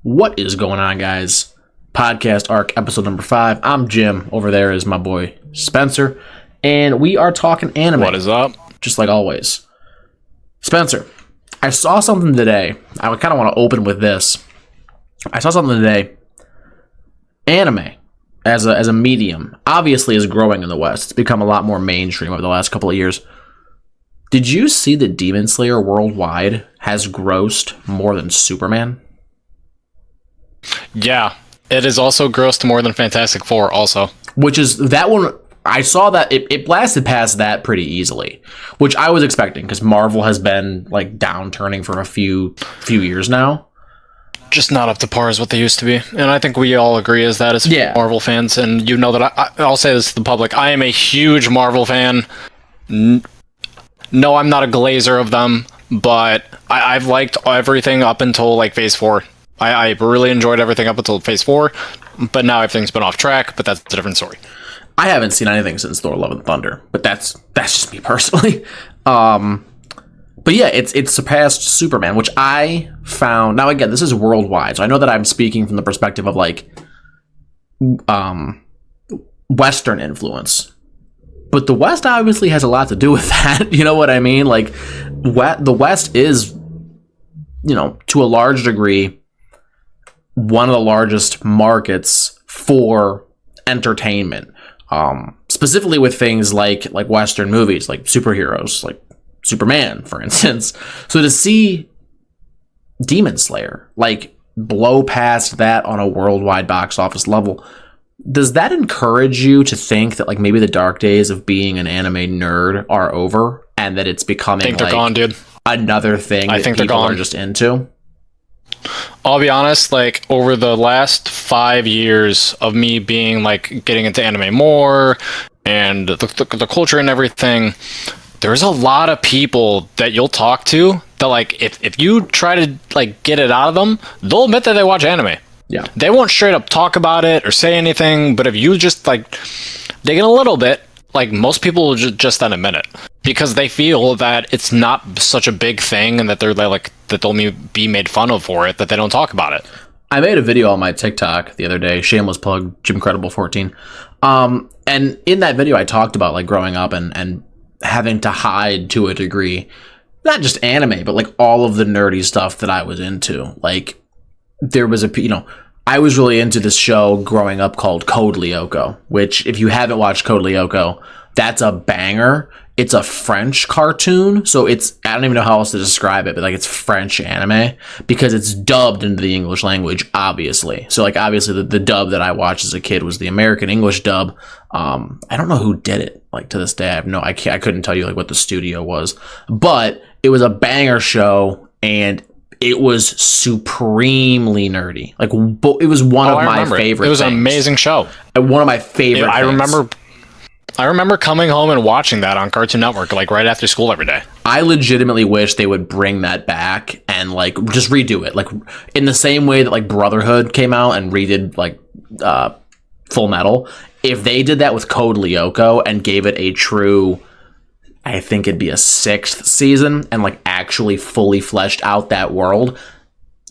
What is going on, guys? Podcast Arc, episode number 5. I'm Jim. Over there is my boy Spencer. And we are talking anime. What is up? Just like always. Spencer, I saw something today. I kind of want to open with this. I saw something today. Anime, as a medium, obviously is growing in the West. It's become a lot more mainstream over the last couple of years. Did you see that Demon Slayer worldwide has grossed more than Superman? Yeah, it is also grossed more than Fantastic Four also. Which is, that one, I saw that, it blasted past that pretty easily. Which I was expecting, because Marvel has been, like, downturning for a few years now. Just not up to par as what they used to be. And I think we all agree as that as Marvel fans. And you know that I'll say this to the public. I am a huge Marvel fan. No, I'm not a glazer of them, but I've liked everything up until like Phase 4. I really enjoyed everything up until Phase 4, but now everything's been off track, but that's a different story. I haven't seen anything since Thor: Love and Thunder, but that's just me personally. But yeah, it's surpassed Superman, which I found. Now again, this is worldwide, so I know that I'm speaking from the perspective of like Western influence. But the West obviously has a lot to do with that. You know what I mean? Like, the West is, you know, to a large degree, one of the largest markets for entertainment. Specifically with things like Western movies, like superheroes, like Superman, for instance. So to see Demon Slayer, like, blow past that on a worldwide box office level, does that encourage you to think that, like, maybe the dark days of being an anime nerd are over and that it's becoming, I think they're like, gone, dude. Another thing I that think people they're gone. are just into? I'll be honest, like, over the last 5 years of me being, like, getting into anime more and the culture and everything, there's a lot of people that you'll talk to that, like, if you try to, like, get it out of them, they'll admit that they watch anime. Yeah. They won't straight up talk about it or say anything, but if you just, like, dig in a little bit, like, most people will just then admit it because they feel that it's not such a big thing and that they'll be made fun of for it, that they don't talk about it. I made a video on my TikTok the other day, shameless plug, JimCredible14. And in that video, I talked about, like, growing up and having to hide to a degree, not just anime, but, like, all of the nerdy stuff that I was into. Like, there was I was really into this show growing up called Code Lyoko, which, if you haven't watched Code Lyoko, that's a banger. It's a French cartoon, so I don't even know how else to describe it, but, like, it's French anime because it's dubbed into the English language, obviously. So, like, obviously the dub that I watched as a kid was the American English dub. I don't know who did it. Like, to this day, I couldn't tell you, like, what the studio was, but it was a banger show, and it was supremely nerdy. Like, it was one of my favorite. It was things. an amazing show. One of my favorite. I remember coming home and watching that on Cartoon Network, like, right after school every day. I legitimately wish they would bring that back and, like, just redo it. Like, in the same way that, like, Brotherhood came out and redid, like, Full Metal. If they did that with Code Lyoko and gave it a true, I think it'd be a 6th season, and, like, actually fully fleshed out that world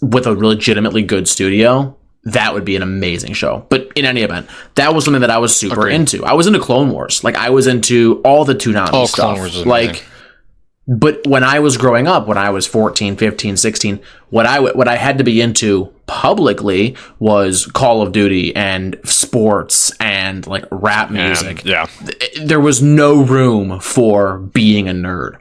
with a legitimately good studio, that would be an amazing show. But in any event, that was something that I was super into. I was into Clone Wars. Like, I was into all the Toonami stuff. Clone Wars is amazing. But when I was growing up, when I was 14, 15, 16, what I had to be into publicly was Call of Duty and sports and, like, rap music. Yeah. There was no room for being a nerd.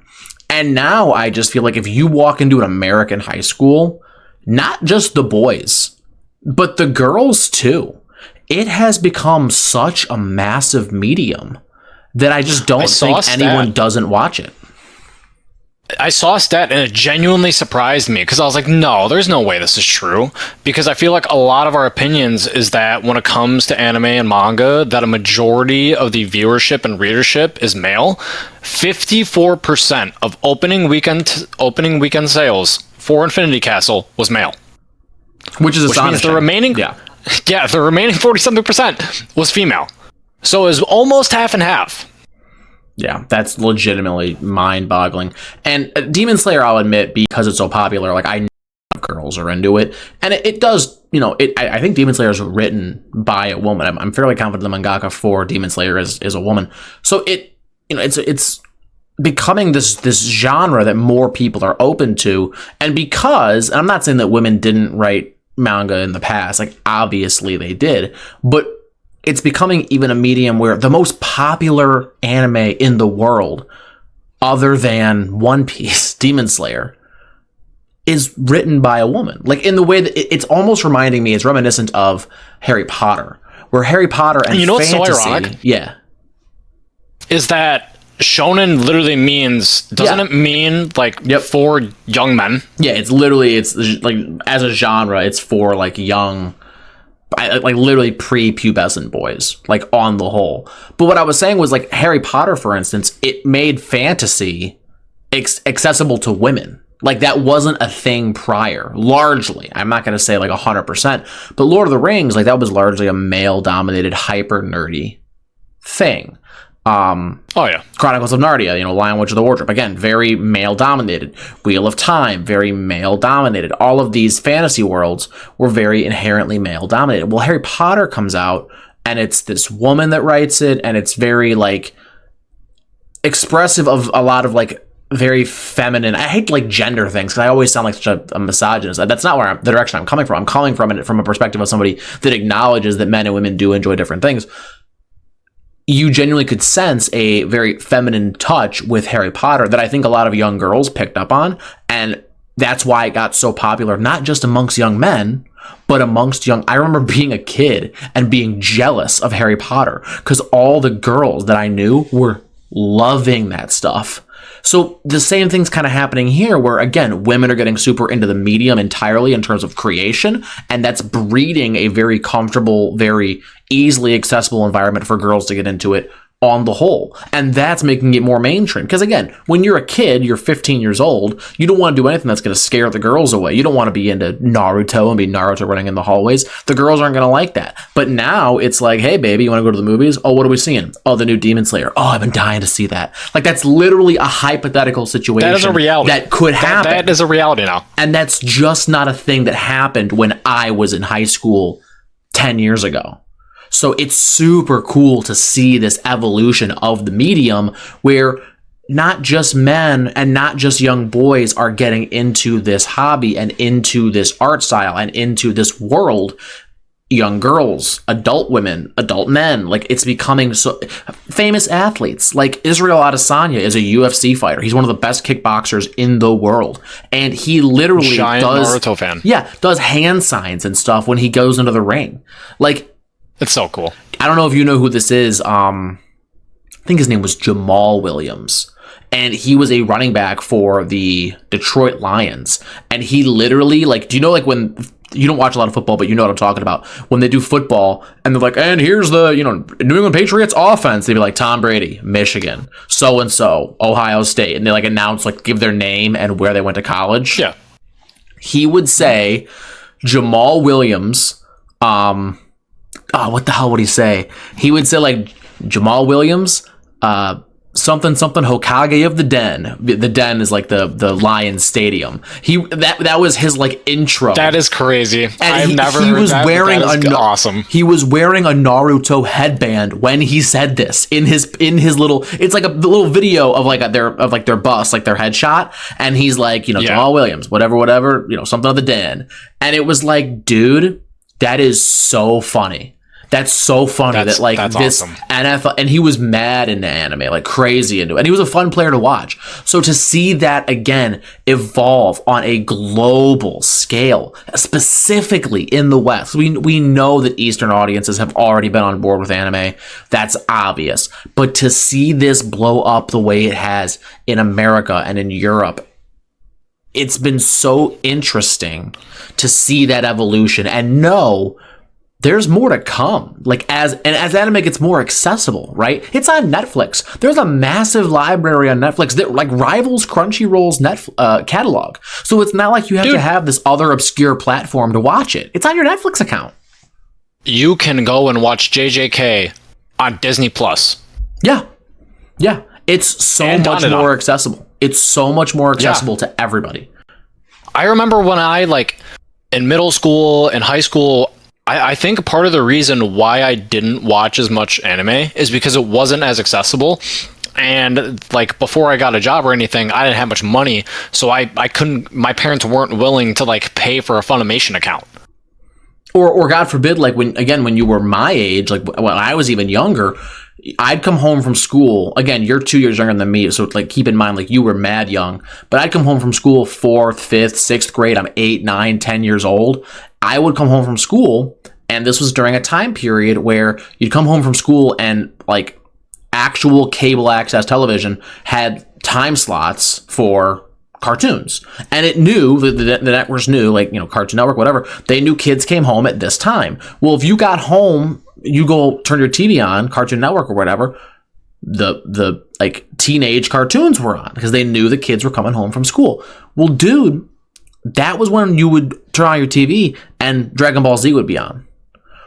And now I just feel like if you walk into an American high school, not just the boys, but the girls too, it has become such a massive medium that I just don't think anyone doesn't watch it. I saw a stat and it genuinely surprised me because I was like, no, there's no way this is true. Because I feel like a lot of our opinions is that when it comes to anime and manga, that a majority of the viewership and readership is male. 54% of opening weekend sales for Infinity Castle was male. Which is astonishing. Means the remaining, the remaining 40-something% was female. So it was almost half and half. Yeah, that's legitimately mind-boggling. And Demon Slayer, I'll admit, because it's so popular, like, I know girls girls are into it. And it does, you know, I think Demon Slayer is written by a woman. I'm fairly confident the mangaka for Demon Slayer is a woman. So it, you know, it's becoming this genre that more people are open to. And because, and I'm not saying that women didn't write manga in the past, like obviously they did, but it's becoming even a medium where the most popular anime in the world, other than One Piece, Demon Slayer, is written by a woman. Like in the way that it's almost reminding me, it's reminiscent of Harry Potter, where Harry Potter and you know fantasy, what's so ironic? Yeah, is that shonen literally means, doesn't it mean like for young men? Yeah, it's like as a genre, it's for like young, like literally pre-pubescent boys, like on the whole. But what I was saying was like Harry Potter, for instance, it made fantasy accessible to women. Like that wasn't a thing prior, largely. I'm not going to say like 100%, but Lord of the Rings, like that was largely a male-dominated, hyper-nerdy thing. Chronicles of Narnia, you know, Lion, Witch of the Wardrobe, again, very male dominated. Wheel of Time, very male dominated. All of these fantasy worlds were very inherently male dominated. Well, Harry Potter comes out and it's this woman that writes it, and it's very like expressive of a lot of like very feminine. I hate like gender things because I always sound like such a misogynist. That's not the direction I'm coming from. I'm coming from it from a perspective of somebody that acknowledges that men and women do enjoy different things. You genuinely could sense a very feminine touch with Harry Potter that I think a lot of young girls picked up on. And that's why it got so popular, not just amongst young men, but amongst I remember being a kid and being jealous of Harry Potter because all the girls that I knew were loving that stuff. So the same thing's kind of happening here where, again, women are getting super into the medium entirely in terms of creation, and that's breeding a very comfortable, very easily accessible environment for girls to get into it on the whole. And that's making it more mainstream. Because again, when you're a kid, you're 15 years old, you don't want to do anything that's going to scare the girls away. You don't want to be into Naruto and be Naruto running in the hallways. The girls aren't going to like that. But now it's like, hey, baby, you want to go to the movies? Oh, what are we seeing? Oh, the new Demon Slayer. Oh, I've been dying to see that. Like, that's literally a hypothetical situation. That is a reality. That could happen. That is a reality now. And that's just not a thing that happened when I was in high school 10 years ago. So it's super cool to see this evolution of the medium where not just men and not just young boys are getting into this hobby and into this art style and into this world. Young girls, adult women, adult men, like it's becoming so famous athletes. Like Israel Adesanya is a UFC fighter. He's one of the best kickboxers in the world. And he literally Naruto fan. Yeah, does hand signs and stuff when he goes into the ring. Like, it's so cool. I don't know if you know who this is. I think his name was Jamal Williams. And he was a running back for the Detroit Lions. And he literally, like, do you know, like, when you don't watch a lot of football, but you know what I'm talking about? When they do football and they're like, and here's the, you know, New England Patriots offense. They'd be like, Tom Brady, Michigan, so-and-so, Ohio State. And they, like, announce, like, give their name and where they went to college. Yeah. He would say Jamal Williams, what the hell would he say? He would say like Jamal Williams, something Hokage of the Den. The Den is like the Lions Stadium. That was his like intro. That is crazy. And I've never heard that. Awesome. He was wearing a Naruto headband when he said this in his little. It's like a little video of like their bus, like their headshot, and he's like, you know, Jamal Williams, whatever, you know, something of the Den, and it was like, dude, that is so funny. That's so funny that like this awesome. NFL, and he was mad into anime, like crazy into it. And he was a fun player to watch. So to see that again evolve on a global scale, specifically in the West, we know that Eastern audiences have already been on board with anime. That's obvious. But to see this blow up the way it has in America and in Europe, it's been so interesting to see that evolution and know there's more to come. Like as anime gets more accessible, right? It's on Netflix. There's a massive library on Netflix that like rivals Crunchyroll's catalog. So it's not like you have to have this other obscure platform to watch it. It's on your Netflix account. You can go and watch JJK on Disney Plus. Yeah. Yeah. It's so much more accessible. It's so much more accessible to everybody. I remember when I in middle school and high school, I think part of the reason why I didn't watch as much anime is because it wasn't as accessible. And like before I got a job or anything, I didn't have much money, so I couldn't. My parents weren't willing to like pay for a Funimation account. Or God forbid, like when you were my age, like when I was even younger, I'd come home from school. Again, you're 2 years younger than me, so like keep in mind, like you were mad young. But I'd come home from school 4th, 5th, 6th grade. I'm 8, 9, 10 years old. I would come home from school, and this was during a time period where you'd come home from school and like actual cable access television had time slots for cartoons, and it knew the networks knew, like, you know, Cartoon Network, whatever, they knew kids came home at this time. Well, if you got home, you go turn your TV on, Cartoon Network or whatever, the like teenage cartoons were on because they knew the kids were coming home from school. Well, dude, that was when you would turn on your TV and Dragon Ball Z would be on.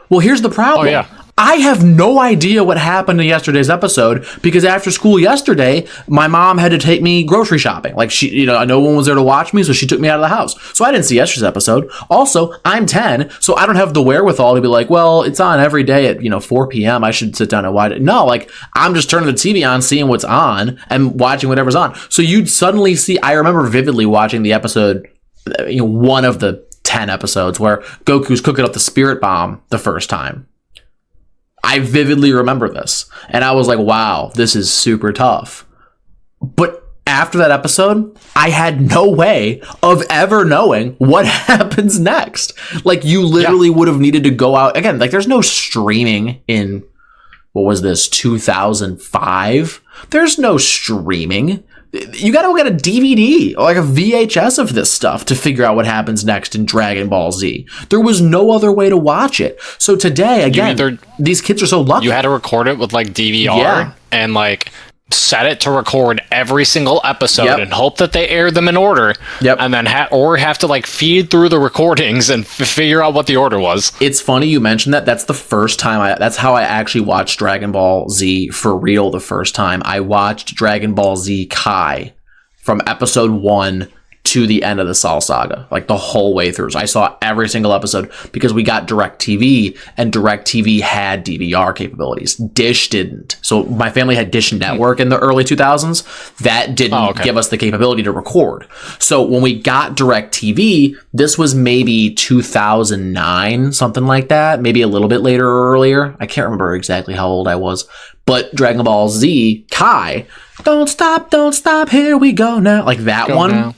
Well, here's the problem. Oh, yeah. I have no idea what happened in yesterday's episode because after school yesterday, my mom had to take me grocery shopping. Like, she, you know, no one was there to watch me, so she took me out of the house. So I didn't see yesterday's episode. Also, I'm 10, so I don't have the wherewithal to be like, well, it's on every day at, 4 p.m. I should sit down and watch it. No, like, I'm just turning the TV on, seeing what's on, and watching whatever's on. So you'd suddenly see, I remember vividly watching the episode, one of the 10 episodes where Goku's cooking up the spirit bomb the first time. I vividly remember this, and I was like, wow, this is super tough. But after that episode, I had no way of ever knowing what happens next. Like, you literally would have needed to go out again. Like, there's no streaming in, what was this, 2005? There's no streaming. You gotta go get a DVD or like a VHS of this stuff to figure out what happens next in Dragon Ball Z. There was no other way to watch it. So today, again, these kids are so lucky. You had to record it with like DVR and like set it to record every single episode and hope that they aired them in order. And then have to like feed through the recordings and figure out what the order was. It's funny you mentioned that. That's the first time that's how I actually watched Dragon Ball Z for real the first time. I watched Dragon Ball Z Kai from episode 1 to the end of the Cell Saga, like the whole way through. So I saw every single episode because we got DirecTV, and DirecTV had DVR capabilities. Dish didn't. So my family had Dish Network in the early 2000s. That didn't give us the capability to record. So when we got DirecTV, this was maybe 2009, something like that, maybe a little bit later or earlier. I can't remember exactly how old I was. But Dragon Ball Z Kai, don't stop, here we go now. Like that one. Now.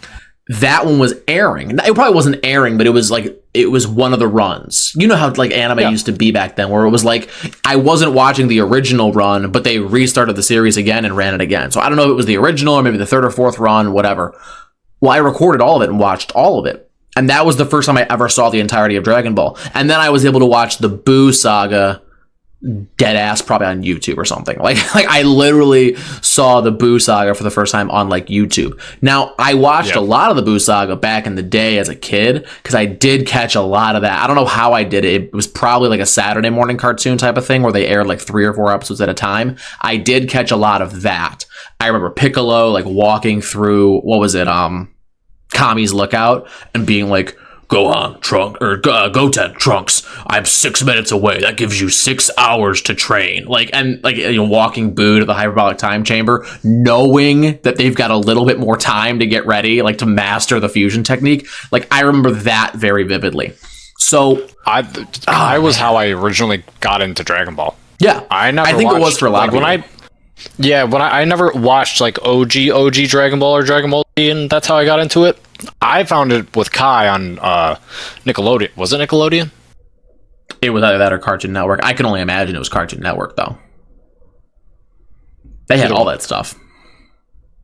That one was airing. It probably wasn't airing, but it was one of the runs. You know how like anime used to be back then, where it was like I wasn't watching the original run, but they restarted the series again and ran it again. So I don't know if it was the original or maybe the third or fourth run, whatever. Well, I recorded all of it and watched all of it. And that was the first time I ever saw the entirety of Dragon Ball. And then I was able to watch the Buu saga dead ass probably on YouTube or something. Like I literally saw the Buu saga for the first time on like YouTube. Now I watched a lot of the Buu saga back in the day as a kid because I did catch a lot of that. I don't know how I did it. It was probably like a Saturday morning cartoon type of thing where they aired like 3 or 4 episodes at a time. I did catch a lot of that. I remember Piccolo like walking through, what was it, Kami's Lookout, and being like, Gohan, Goten, Trunks, I'm 6 minutes away. That gives you 6 hours to train. Walking Buu to the hyperbolic time chamber, knowing that they've got a little bit more time to get ready, like to master the fusion technique. Like, I remember that very vividly. So I was how I originally got into Dragon Ball. Yeah, I think it was for a lot of people. When I never watched like OG Dragon Ball or Dragon Ball Z, and that's how I got into it. I found it with Kai on Nickelodeon. Was it Nickelodeon? It was either that or Cartoon Network. I can only imagine it was Cartoon Network, though. They had all that stuff.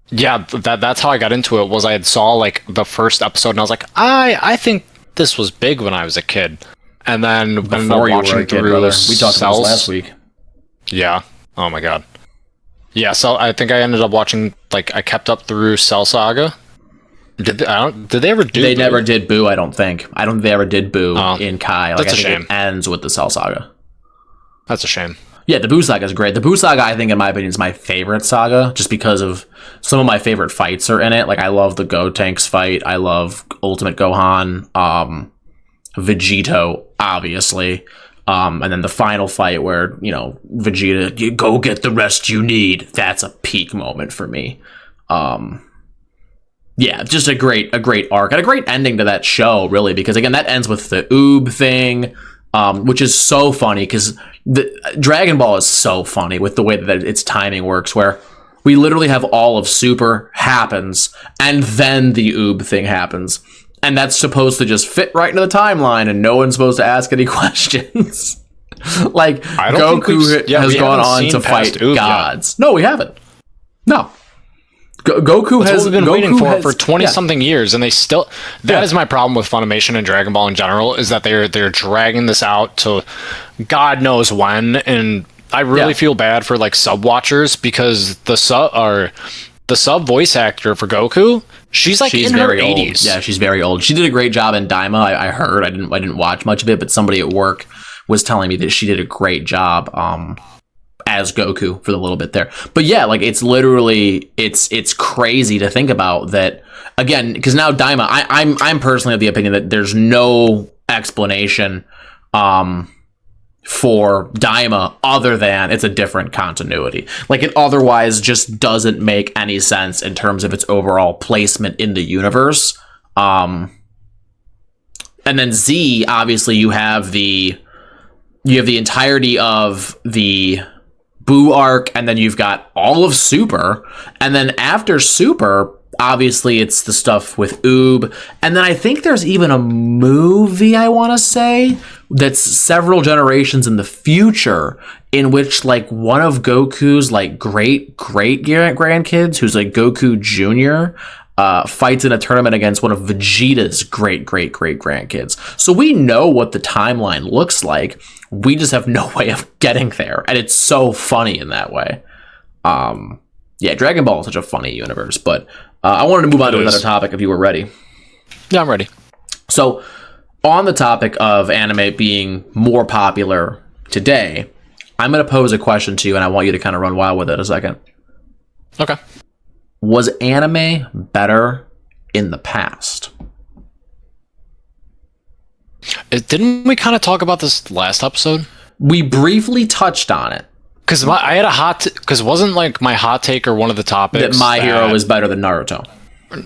Yeah, that's how I got into it. Was I had saw like the first episode, and I was like, I think this was big when I was a kid. And then before you were a kid, brother, we talked about this last week. Yeah. Oh my god. Yeah. So I think I ended up watching, like, I kept up through Cell Saga. Did they ever do? They never did Buu. I don't think they ever did Buu in Kai. Like, that's a shame. It ends with the Cell Saga. That's a shame. Yeah, the Buu saga is great. The Buu saga, I think, in my opinion, is my favorite saga, just because of some of my favorite fights are in it. Like, I love the Gotenks fight. I love Ultimate Gohan. Vegito, obviously. And then the final fight where, you know, Vegeta, you go get the rest you need. That's a peak moment for me. Yeah, just a great arc and a great ending to that show, really, because again, that ends with the Oob thing, which is so funny because the Dragon Ball is so funny with the way that its timing works, where we literally have all of Super happens and then the Oob thing happens. And that's supposed to just fit right into the timeline and no one's supposed to ask any questions. Like, Goku has gone on to fight gods. Yet. No, we haven't. No. Goku has been waiting for 20 something years, and they still. That is my problem with Funimation and Dragon Ball in general, is that they're dragging this out to God knows when, and I really feel bad for like sub watchers because the sub voice actor for Goku, she's in her 80s. Old. Yeah, she's very old. She did a great job in Daima. I heard. I didn't watch much of it, but somebody at work was telling me that she did a great job. As Goku for the little bit there. But yeah, like it's literally it's crazy to think about that again, because now Daima, I'm personally of the opinion that there's no explanation for Daima other than it's a different continuity. Like it otherwise just doesn't make any sense in terms of its overall placement in the universe. And then Z, obviously you have the entirety of the Boo arc, and then you've got all of Super, and then after Super, obviously it's the stuff with Oob, and then I think there's even a movie, I want to say, that's several generations in the future, in which like one of Goku's like great grandkids, who's like Goku Jr., fights in a tournament against one of Vegeta's great grandkids. So we know what the timeline looks like. We just have no way of getting there, and it's so funny in that way. Yeah, Dragon Ball is such a funny universe, but I wanted to move on to another topic if you were ready. Yeah, I'm ready. So, on the topic of anime being more popular today, I'm going to pose a question to you, and I want you to kind of run wild with it a second. Okay. Was anime better in the past? Didn't we kind of talk about this last episode? We briefly touched on it. Because I had because wasn't like my hot take or one of the topics that My Hero is better than Naruto?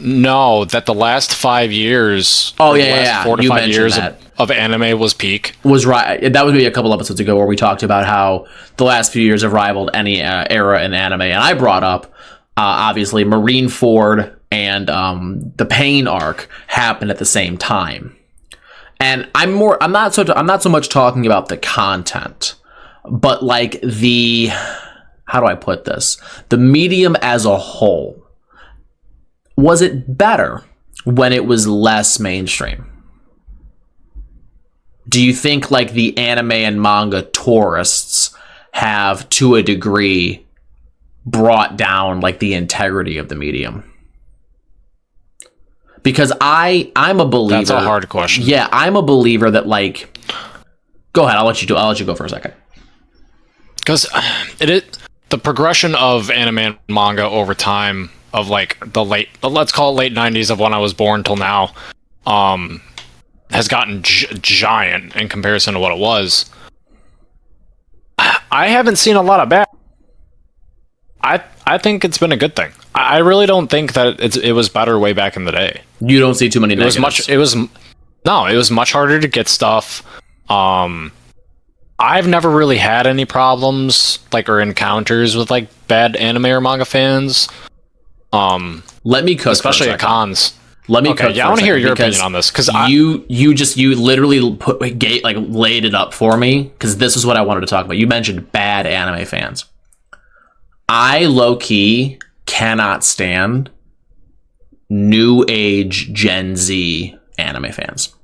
No, that the last 5 years. 4 to 5 years of anime was peak. Was right. That was maybe a couple episodes ago where we talked about how the last few years have rivaled any era in anime, and I brought up obviously Marineford and the Pain arc happened at the same time. And I'm not so much talking about the content, but like how do I put this? The medium as a whole. Was it better when it was less mainstream? Do you think like the anime and manga tourists have, to a degree, brought down like the integrity of the medium? Because I'm a believer. That's a hard question. Yeah, I'm a believer that like. Go ahead. I'll let you go for a second. Because the progression of anime and manga over time of like let's call it late 90s of when I was born till now, has gotten giant in comparison to what it was. I haven't seen a lot of bad. I think it's been a good thing. I really don't think that it was better way back in the day. You don't see too many negatives. It was much harder to get stuff. I've never really had any problems like or encounters with like bad anime or manga fans. Let me cook, especially at cons. Let me cook. Yeah, I want to hear your opinion on this because you literally laid it up for me because this is what I wanted to talk about. You mentioned bad anime fans. I low-key cannot stand new age Gen Z anime fans.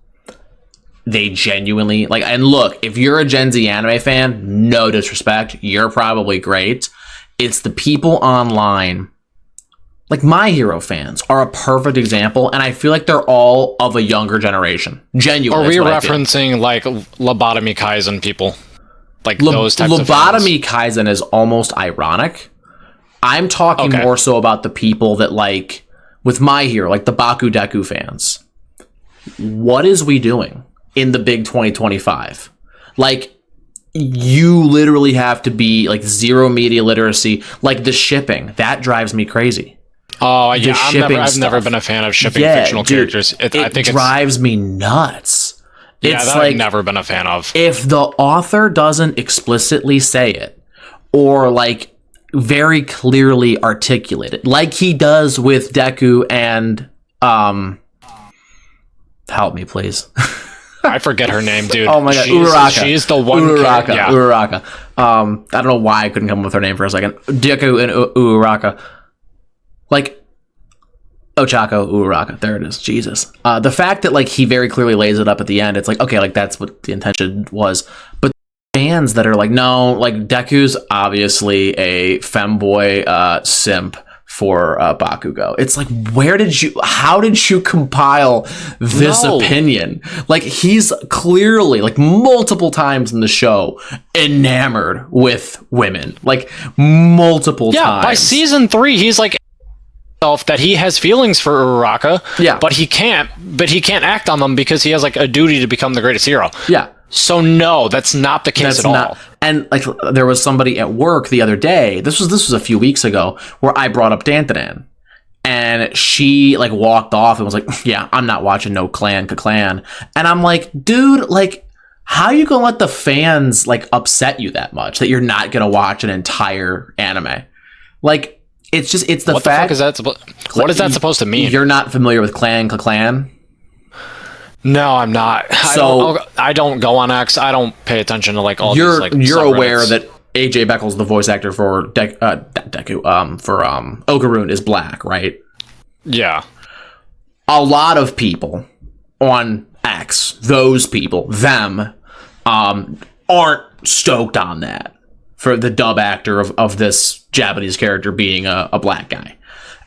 They genuinely like, and look, if you're a Gen Z anime fan, no disrespect, you're probably great. It's the people online, like My Hero fans are a perfect example, and I feel like they're all of a younger generation. Genuinely. Are we referencing like Lobotomy Kaizen people? Like those types of fans? Lobotomy Kaizen is almost ironic. I'm talking more so about the people that like with My Hero, like the Baku Deku fans. What is we doing? in the big 2025. Like, you literally have to be like zero media literacy. Like the shipping, that drives me crazy. Oh yeah, I've never been a fan of shipping fictional characters. I think it drives me nuts. Yeah, that I've never been a fan of. If the author doesn't explicitly say it, or like very clearly articulate it, like he does with Deku and help me please. I forget her name, dude. Oh my god, Uraraka. She's the one. Uraraka. I don't know why I couldn't come up with her name for a second. Deku and Uraraka. Like Ochako Uraraka. There it is. Jesus. The fact that like he very clearly lays it up at the end, it's like, okay, like that's what the intention was. But fans that are like, no, like Deku's obviously a femboy simp for Bakugo. It's like, how did you compile this opinion? Like, he's clearly, like, multiple times in the show, enamored with women. Like, multiple times. Yeah, by season 3, he's like, that he has feelings for Uraraka, but he can't act on them because he has, like, a duty to become the greatest hero. Yeah. So no, that's not the case at all. And like there was somebody at work the other day. This was a few weeks ago where I brought up Dantanan, and she like walked off and was like, "Yeah, I'm not watching no clan ka clan." And I'm like, "Dude, like, how you gonna let the fans like upset you that much that you're not gonna watch an entire anime?" Like, it's the fact. What the fuck is that? What is that supposed to mean? You're not familiar with clan ka clan? No, I'm not. So I don't go on X. I don't pay attention to like all these like. You're aware that AJ Beckles, the voice actor for Deku, for Okaroon, is black, right? Yeah. A lot of people on X, those people, them, aren't stoked on that for the dub actor of this Japanese character being a black guy,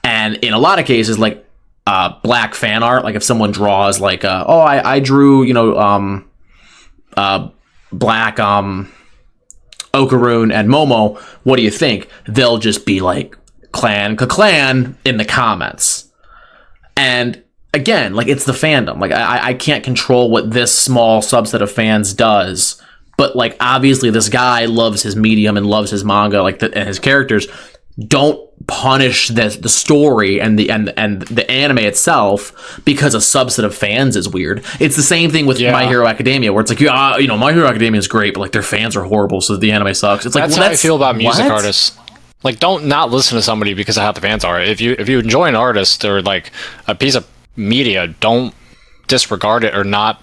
and in a lot of cases, like. Black fan art, like if someone draws like I drew black Okaroon and Momo, what do you think? They'll just be like clan ka clan in the comments. And again, like it's the fandom. Like I can't control what this small subset of fans does, but like obviously this guy loves his medium and loves his manga, like and his characters. Don't punish the story and the anime itself because a subset of fans is weird. It's the same thing with My Hero Academia, where it's like, My Hero Academia is great, but like their fans are horrible, so the anime sucks. It's like that's how I feel about music artists. Like, don't not listen to somebody because of how the fans are. If you enjoy an artist or like a piece of media, don't disregard it or not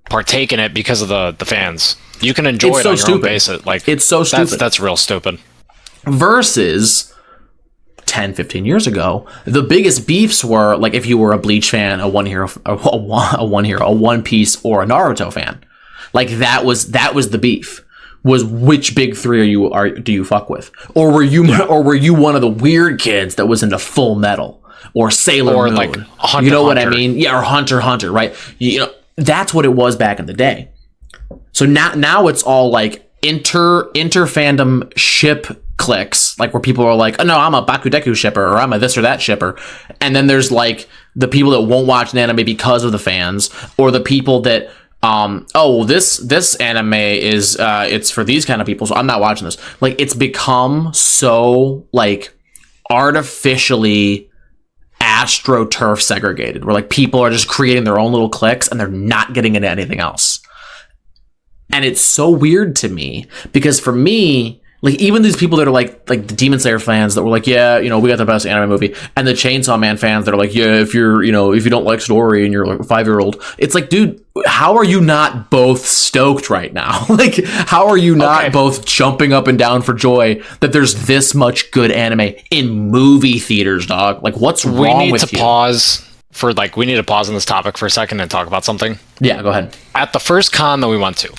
partake in it because of the fans. You can enjoy it on your own basis. Like, it's so stupid. That's real stupid. Versus 10, 15 years ago, the biggest beefs were like if you were a Bleach fan, a One Piece, or a Naruto fan. Like that was the beef. Was which big three do you fuck with, or were you one of the weird kids that was into Full Metal or Sailor Moon? Like Hunter, you know what I mean? Yeah, or Hunter, right? You know, that's what it was back in the day. So now it's all like inter fandom ship clicks, like where people are like, oh no, I'm a Bakudeku shipper, or I'm a this or that shipper, and then there's like the people that won't watch an anime because of the fans, or the people that this anime is it's for these kind of people, so I'm not watching this. Like, it's become so like artificially astroturf segregated, where like people are just creating their own little cliques and they're not getting into anything else. And it's so weird to me, because for me, like, even these people that are like the Demon Slayer fans that were like, yeah, we got the best anime movie, and the Chainsaw Man fans that are like, yeah, if you don't like story and you're like a 5-year-old, it's like, dude, how are you not both stoked right now? Like, how are you not both jumping up and down for joy that there's this much good anime in movie theaters, dog? Like, what's wrong with you? We need to pause on this topic for a second and talk about something. Yeah, go ahead. At the first con that we went to,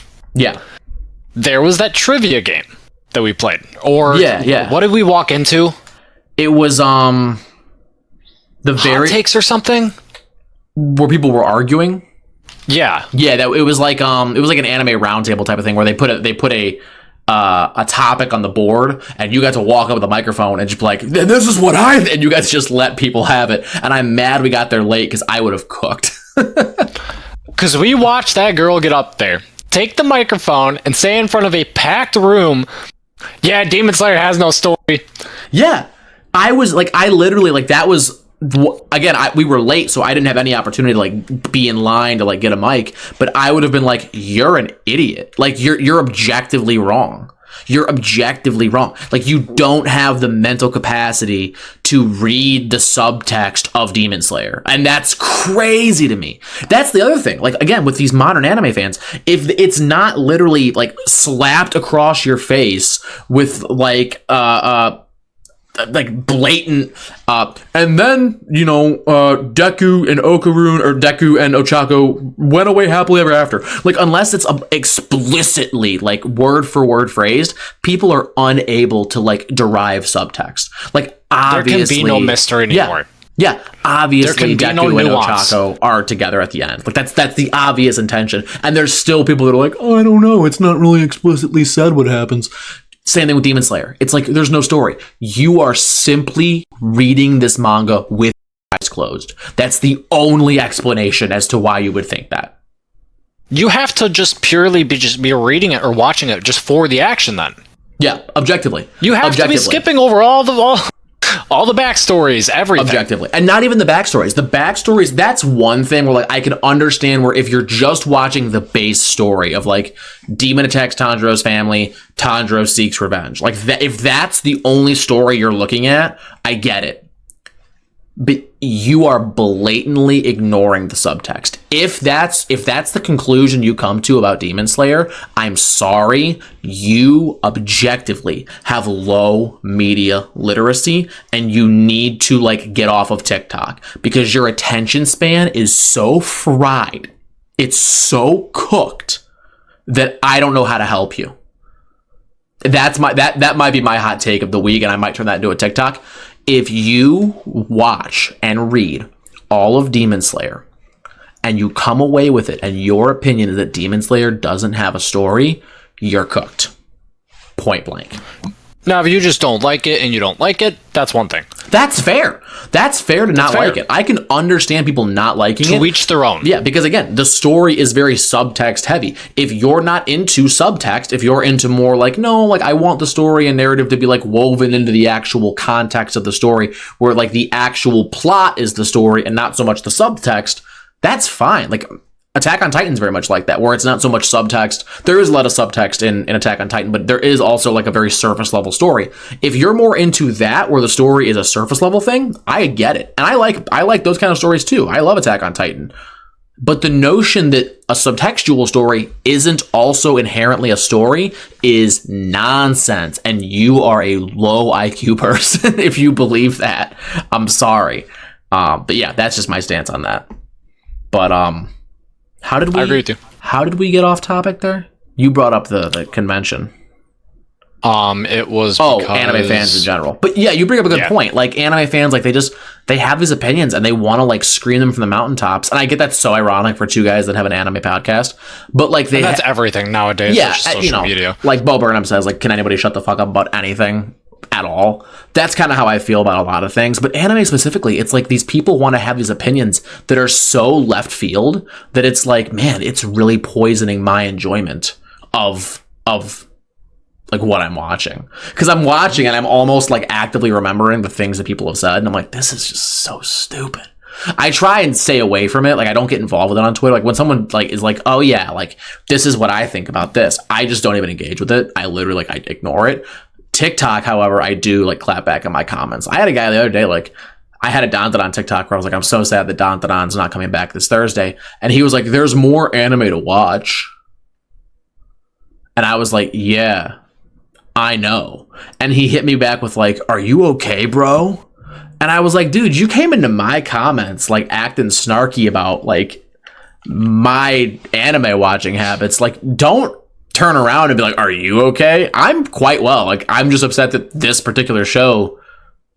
there was that trivia game that we played, or what did we walk into? It was hot takes or something, where people were arguing. That it was like an anime roundtable type of thing, where they put a topic on the board, and you got to walk up with a microphone and just be like, this is what and you guys just let people have it. And I'm mad we got there late because I would have cooked. Because we watched that girl get up there, take the microphone, and say in front of a packed room, yeah, Demon Slayer has no story. Yeah. I literally, like, that was, again, we were late, so I didn't have any opportunity to, like, be in line to, like, get a mic, but I would have been like, you're an idiot. Like, you're objectively wrong. You're objectively wrong. Like, you don't have the mental capacity to read the subtext of Demon Slayer. And that's crazy to me. That's the other thing. Like, again, with these modern anime fans, if it's not literally, like, slapped across your face with, like blatant and then Deku and Okarun, or Deku and Ochako went away happily ever after, like, unless it's explicitly, like, word for word phrased, people are unable to, like, derive subtext. Like, obviously there can be no mystery anymore. Yeah, obviously Deku and Ochako are together at the end. Like, that's the obvious intention, and there's still people that are like, oh, I don't know, it's not really explicitly said what happens. Same thing with Demon Slayer. It's like, there's no story. You are simply reading this manga with your eyes closed. That's the only explanation as to why you would think that. You have to just purely be reading it or watching it just for the action then. Yeah, objectively. You have to be skipping over all the backstories, everything. Objectively. And not even the backstories. The backstories, that's one thing where, like, I can understand where if you're just watching the base story of, like, Demon attacks Tanjiro's family, Tanjiro seeks revenge. Like, if that's the only story you're looking at, I get it. But you are blatantly ignoring the subtext. If that's the conclusion you come to about Demon Slayer, I'm sorry, you objectively have low media literacy, and you need to, like, get off of TikTok, because your attention span is so fried, it's so cooked, that I don't know how to help you. That's that might be my hot take of the week, and I might turn that into a TikTok. If you watch and read all of Demon Slayer and you come away with it and your opinion is that Demon Slayer doesn't have a story, you're cooked. Point blank. Now, if you just don't like it and you don't like it, that's one thing. That's fair. That's fair to not like it. I can understand people not liking it. To each their own. Yeah, because again, the story is very subtext heavy. If you're not into subtext, if you're into more like, no, like, I want the story and narrative to be, like, woven into the actual context of the story, where, like, the actual plot is the story and not so much the subtext, that's fine. Like, Attack on Titan is very much like that, where it's not so much subtext. There is a lot of subtext in Attack on Titan, but there is also, like, a very surface level story. If you're more into that, where the story is a surface level thing, I get it. And I like those kind of stories too. I love Attack on Titan. But the notion that a subtextual story isn't also inherently a story is nonsense. And you are a low IQ person if you believe that. I'm sorry. But yeah, that's just my stance on that. But, I agree with you. How did we get off topic there? You brought up the convention. It was anime fans in general. But yeah, you bring up a good point. Like, anime fans, like, they have these opinions and they want to, like, scream them from the mountaintops. And I get that's so ironic for two guys that have an anime podcast. But, like, that's everything nowadays. Yeah, social media. Like Bo Burnham says, like, can anybody shut the fuck up about anything at all? That's kind of how I feel about a lot of things. But anime specifically, it's like these people want to have these opinions that are so left field that it's like, man, it's really poisoning my enjoyment of like what I'm watching. Because I'm watching and I'm almost, like, actively remembering the things that people have said, and I'm like, this is just so stupid. I try and stay away from it. Like, I don't get involved with it on Twitter. Like, when someone, like, is like, oh yeah, like, this is what I think about this, I just don't even engage with it. I literally, like, I ignore it. TikTok, however, I do, like, clap back in my comments. I had a guy the other day, like, I had a Dandadan TikTok where I was like, I'm so sad that Dandadan's not coming back this Thursday. And he was like, there's more anime to watch. And I was like, yeah, I know. And he hit me back with, like, are you okay, bro? And I was like, dude, you came into my comments, like, acting snarky about, like, my anime watching habits. Like, don't turn around and be like, are you okay? I'm quite well. Like, I'm just upset that this particular show,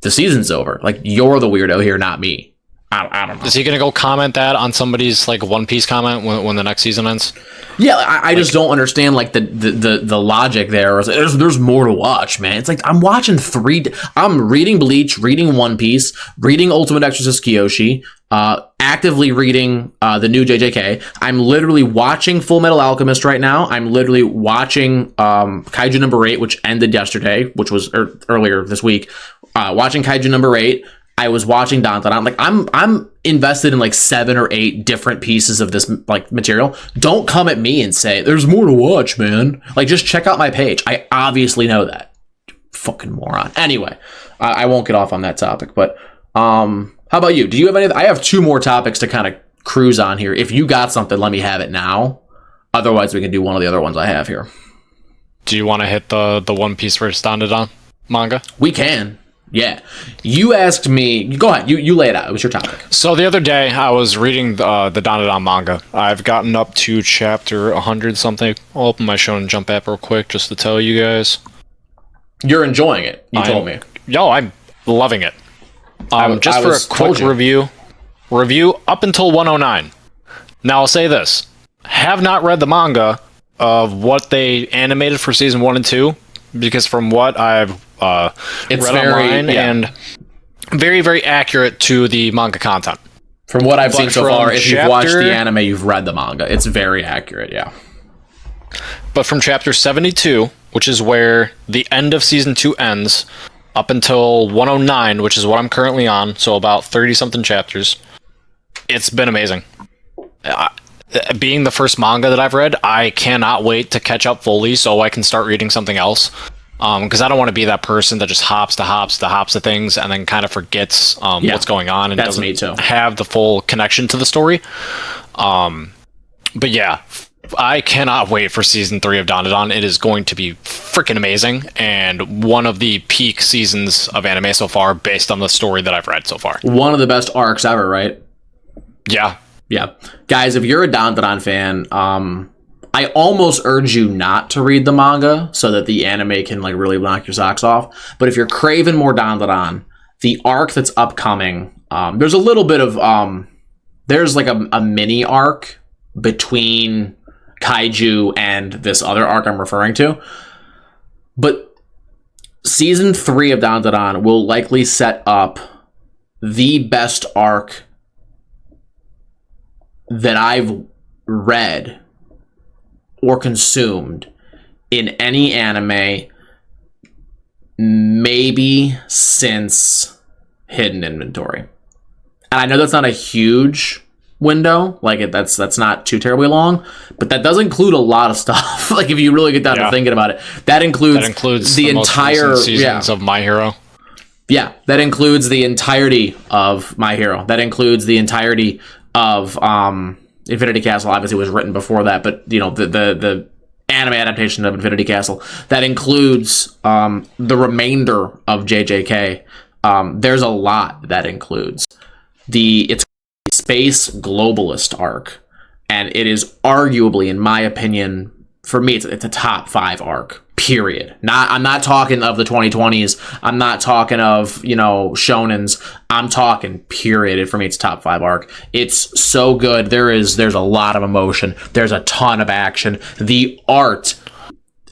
the season's over. Like, you're the weirdo here, not me. I don't know. Is he going to go comment that on somebody's like One Piece comment when the next season ends? Yeah, I just don't understand like the logic there. There's more to watch, man. It's like I'm watching I'm reading Bleach, reading One Piece, reading Ultimate Exorcist Kyoshi, actively reading the new JJK. I'm literally watching Full Metal Alchemist right now. I'm literally watching Kaiju number 8, which ended yesterday, which was earlier this week. Watching Kaiju number 8. I was watching Dandadan. Like I'm invested in like 7 or 8 different pieces of this like material. Don't come at me and say there's more to watch, man. Like just check out my page. I obviously know that. Fucking moron. Anyway, I won't get off on that topic. But how about you? Do you have any? I have 2 more topics to kind of cruise on here. If you got something, let me have it now. Otherwise, we can do one of the other ones I have here. Do you want to hit the One Piece versus Dandadan manga? We can. Yeah. You asked me. Go ahead. You lay it out. It was your topic. So the other day, I was reading the Dandadan manga. I've gotten up to chapter 100 something. I'll open my Shonen Jump app real quick just to tell you guys. You're enjoying it. You told me. Yo, I'm loving it. Just for a quick review up until 109. Now I'll say this: have not read the manga of what they animated for season 1 and 2, because from what I've it's read online, and very, very accurate to the manga content. From what I've seen so far, if you've watched the anime, you've read the manga. It's very accurate, yeah. But from chapter 72, which is where the end of season 2 ends, up until 109, which is what I'm currently on, so about 30-something chapters, it's been amazing. Being the first manga that I've read, I cannot wait to catch up fully so I can start reading something else. Because I don't want to be that person that just hops to things and then kind of forgets what's going on and doesn't have the full connection to the story. But yeah, I cannot wait for season 3 of Dandadan. It is going to be freaking amazing and one of the peak seasons of anime so far based on the story that I've read so far. One of the best arcs ever, right? Yeah. Yeah. Guys, if you're a Dandadan fan, I almost urge you not to read the manga so that the anime can like really knock your socks off. But if you're craving more Dandadan, the arc that's upcoming, there's a little bit of there's like a mini arc between Kaiju and this other arc I'm referring to. But season 3 of Dandadan will likely set up the best arc that I've read or consumed in any anime, maybe since Hidden Inventory. And I know that's not a huge window, like that's not too terribly long, but that does include a lot of stuff. Like if you really get down to thinking about it, that includes the entire seasons of My Hero. Yeah, that includes the entirety of My Hero. That includes the entirety of Infinity Castle. Obviously was written before that, but you know the anime adaptation of Infinity Castle, that includes the remainder of JJK. There's a lot that includes it's Space Globalist arc, and it is arguably, in my opinion, for me, it's a top 5 arc. Period. I'm not talking of the 2020s. I'm not talking of, shonens. I'm talking period. For me, it's top 5 arc. It's so good. There's a lot of emotion. There's a ton of action. The art,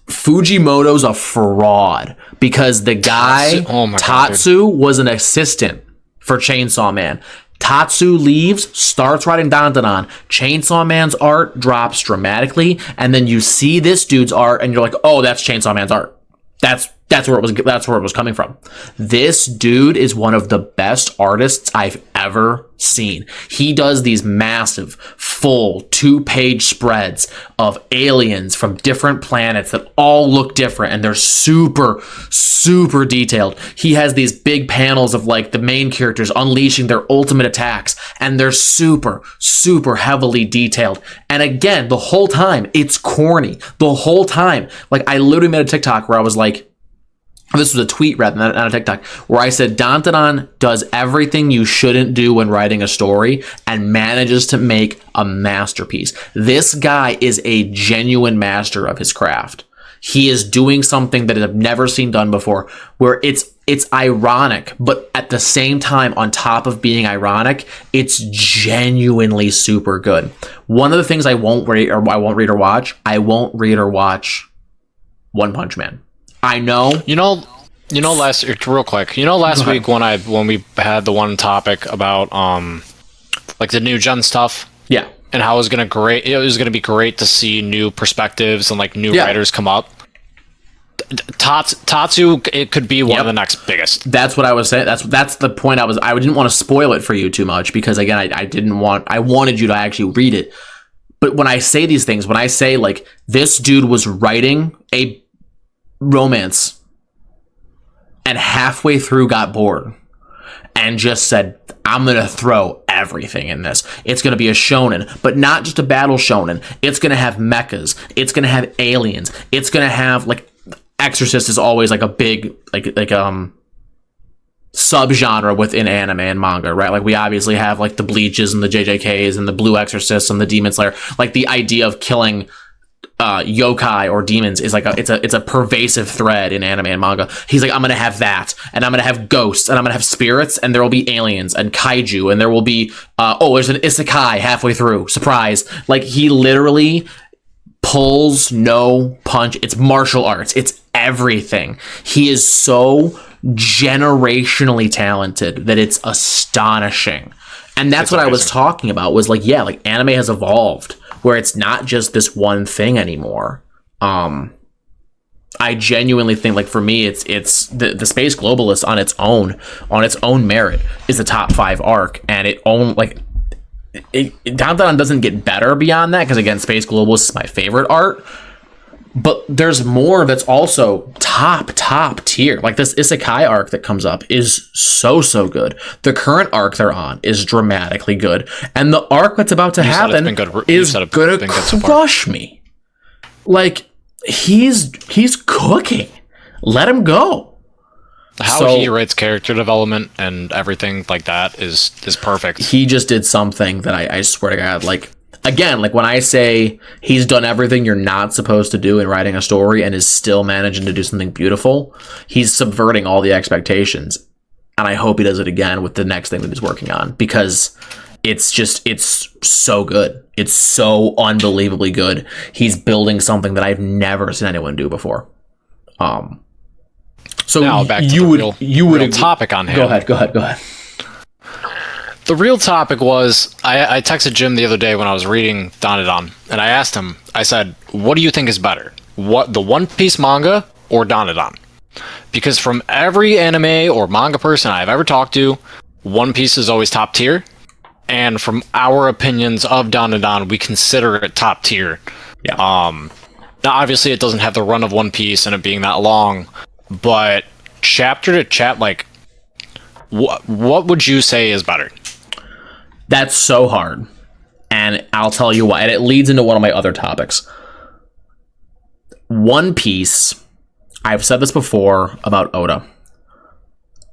Fujimoto's a fraud because the guy, Tatsu, was an assistant for Chainsaw Man. Tatsu leaves, starts writing Dandadan. Chainsaw Man's art drops dramatically, and then you see this dude's art, and you're like, "Oh, that's Chainsaw Man's art. That's where it was coming from." This dude is one of the best artists I've ever seen. He does these massive, full 2-page spreads of aliens from different planets that all look different, and they're super, super detailed. He has these big panels of like the main characters unleashing their ultimate attacks, and they're super, super heavily detailed. And again, the whole time, it's corny. The whole time. Like, I literally made a TikTok where I was like, this was a tweet rather than a TikTok, where I said Dandadan does everything you shouldn't do when writing a story and manages to make a masterpiece. This guy is a genuine master of his craft. He is doing something that I've never seen done before, where it's ironic, but at the same time, on top of being ironic, it's genuinely super good. One of the things I won't read or watch One Punch Man. I know. Last week when we had the one topic about like the new gen stuff. Yeah. And how it was gonna be great to see new perspectives and like new writers come up. Tatsu, it could be one of the next biggest. That's what I was saying. That's the point I didn't want to spoil it for you too much, because again, I wanted you to actually read it. But when I say these things, when I say like this dude was writing a romance and halfway through got bored and just said, I'm going to throw everything in this. It's going to be a shonen, but not just a battle shonen. It's going to have mechas. It's going to have aliens. It's going to have like Exorcist is always like a big like subgenre within anime and manga, right? Like we obviously have like the Bleaches and the JJKs and the Blue Exorcists and the Demon Slayer. Like the idea of killing yokai or demons is like it's a pervasive thread in anime and manga. He's like, I'm gonna have that, and I'm gonna have ghosts, and I'm gonna have spirits, and there will be aliens and kaiju, and there will be there's an isekai halfway through. Surprise! Like he literally pulls no punch. It's martial arts. It's everything. He is so generationally talented that it's astonishing. And that's what I was talking about, was like, yeah, like anime has evolved where it's not just this one thing anymore. I genuinely think, like, for me, it's the Space Globalist on its own merit is the top 5 arc, and Down doesn't get better beyond that, because again, Space Globalist is my favorite art. But there's more that's also top tier. Like this Isekai arc that comes up is so good. The current arc they're on is dramatically good. And the arc that's about to happen is going to crush me. Like, he's cooking. Let him go. How he writes character development and everything like that is perfect. He just did something that I swear to God, like, again, like when I say he's done everything you're not supposed to do in writing a story and is still managing to do something beautiful, he's subverting all the expectations. And I hope he does it again with the next thing that he's working on, because it's so good. It's so unbelievably good. He's building something that I've never seen anyone do before. So now back to the real topic on him. Go ahead. The real topic was, I texted Jim the other day when I was reading Dandadan, and I asked him, I said, what do you think is better? The One Piece manga or Dandadan? Because from every anime or manga person I've ever talked to, One Piece is always top tier, and from our opinions of Dandadan, we consider it top tier. Yeah. Now, obviously, it doesn't have the run of One Piece and it being that long, but chapter to chapter, like, what would you say is better? That's so hard, and I'll tell you why. And it leads into one of my other topics. One Piece, I've said this before about Oda.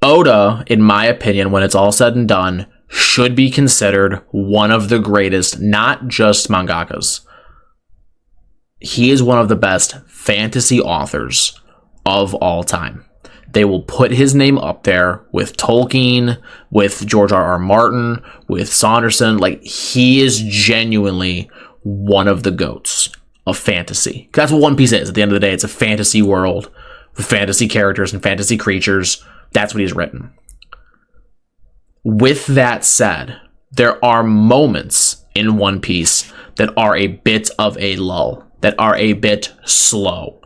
Oda, in my opinion, when it's all said and done, should be considered one of the greatest, not just mangakas. He is one of the best fantasy authors of all time. They will put his name up there with Tolkien, with George R.R. Martin, with Saunderson. Like, he is genuinely one of the GOATs of fantasy. That's what One Piece is. At the end of the day, it's a fantasy world with fantasy characters and fantasy creatures. That's what he's written. With that said, there are moments in One Piece that are a bit of a lull, that are a bit slow.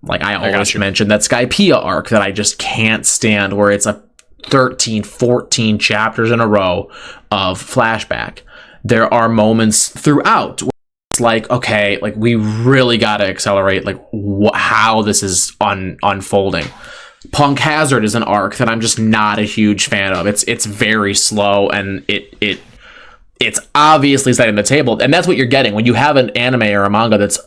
Like I always mention that Skypiea arc that I just can't stand, where it's a 13, 14 chapters in a row of flashback. There are moments throughout where it's like, okay, like we really got to accelerate like how this is unfolding. Punk Hazard is an arc that I'm just not a huge fan of. It's very slow, and it's obviously setting the table, and that's what you're getting when you have an anime or a manga that's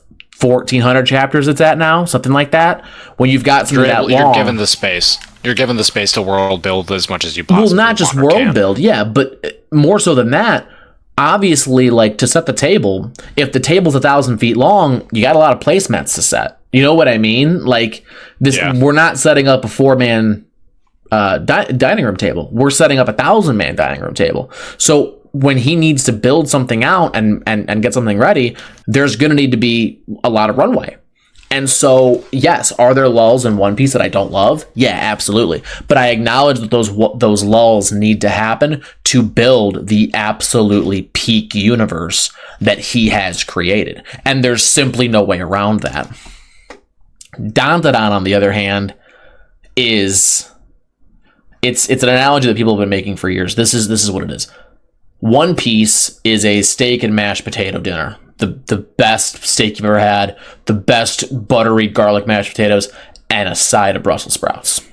1,400 chapters it's at now, something like that. When you've got something that long, you're given the space. You're given the space to world build as much as you possibly Well, not just world build, yeah, but more so than that. Obviously, like, to set the table, if the table's 1,000 feet long, you got a lot of placemats to set. You know what I mean? Like this, we're not setting up a 4-man dining room table. We're setting up a 1,000-man dining room table. So when he needs to build something out and get something ready, there's going to need to be a lot of runway. And so, yes, are there lulls in One Piece that I don't love? Yeah, absolutely. But I acknowledge that those lulls need to happen to build the absolutely peak universe that he has created. And there's simply no way around that. Dandadan, on the other hand, it's an analogy that people have been making for years. This is what it is. One Piece is a steak and mashed potato dinner. The best steak you've ever had, the best buttery garlic mashed potatoes, and a side of Brussels sprouts.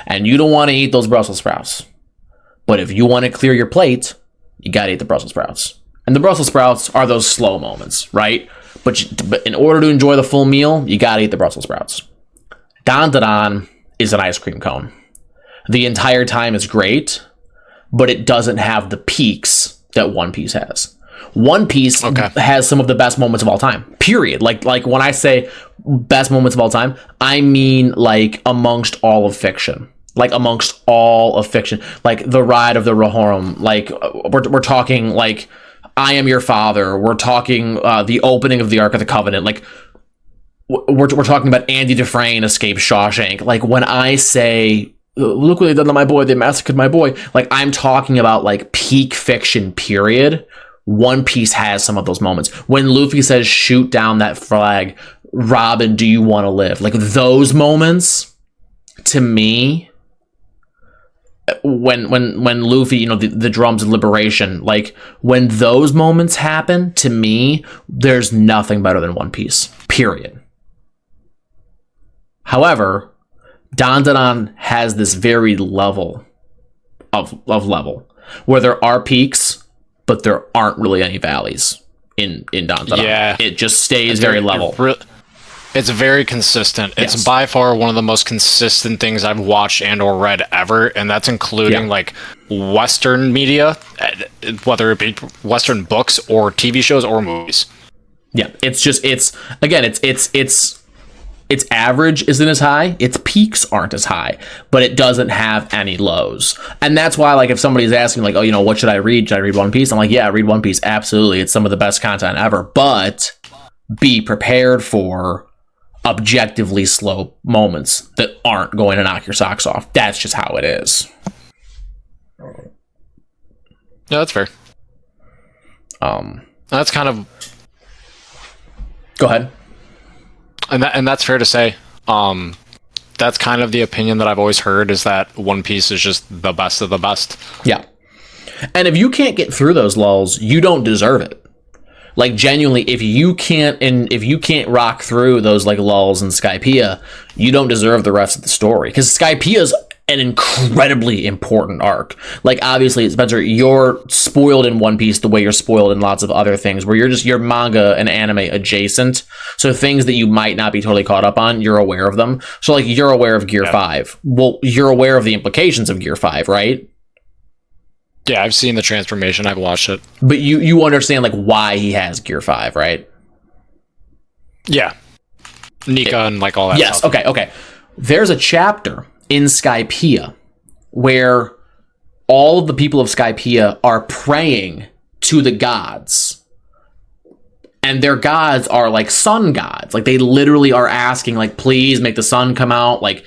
And you don't want to eat those Brussels sprouts. But if you want to clear your plate, you got to eat the Brussels sprouts. And the Brussels sprouts are those slow moments, right? But in order to enjoy the full meal, you got to eat the Brussels sprouts. Dandadan is an ice cream cone. The entire time is great, but it doesn't have the peaks that One Piece has. One Piece has some of the best moments of all time, period. Like when I say best moments of all time, I mean like amongst all of fiction. Like amongst all of fiction. Like the ride of the Rohirrim. Like we're talking like I Am Your Father. We're talking the opening of the Ark of the Covenant. Like we're talking about Andy Dufresne escapes Shawshank. Like when I say look what they done to my boy, they massacred my boy. Like I'm talking about like peak fiction, period. One Piece has some of those moments. When Luffy says, shoot down that flag, Robin, do you want to live? Like those moments, to me, when Luffy, you know, the drums of liberation, like when those moments happen, to me, there's nothing better than One Piece, period. However, Dandadan has this very level of level where there are peaks, but there aren't really any valleys in Dandadan. Yeah. It just stays very level. It's very consistent. It's by far one of the most consistent things I've watched and or read ever, and that's including like Western media, whether it be Western books or TV shows or movies. Yeah, it's its average isn't as high, its peaks aren't as high, but it doesn't have any lows. And that's why, like, if somebody's asking, like, oh, you know, what should I read? Should I read One Piece? I'm like, yeah, read One Piece. Absolutely. It's some of the best content ever. But be prepared for objectively slow moments that aren't going to knock your socks off. That's just how it is. Yeah, that's fair. That's kind of... Go ahead. And that's fair to say. That's kind of the opinion that I've always heard, is that One Piece is just the best of the best. Yeah. And if you can't get through those lulls, you don't deserve it. Like, genuinely, if you can't rock through those like lulls in Skypiea, you don't deserve the rest of the story. Because Skypiea's an incredibly important arc. Like, obviously, Spencer, you're spoiled in One Piece the way you're spoiled in lots of other things, where you're manga and anime adjacent. So things that you might not be totally caught up on, you're aware of them. So like, you're aware of Gear 5. Well, you're aware of the implications of Gear 5, right? Yeah, I've seen the transformation. I've watched it. But you understand like why he has Gear 5, right? Yeah. Nika and like all that stuff. Yes, okay. There's a chapter in Skypiea where all of the people of Skypiea are praying to the gods. And their gods are like sun gods. Like, they literally are asking, like, please make the sun come out, like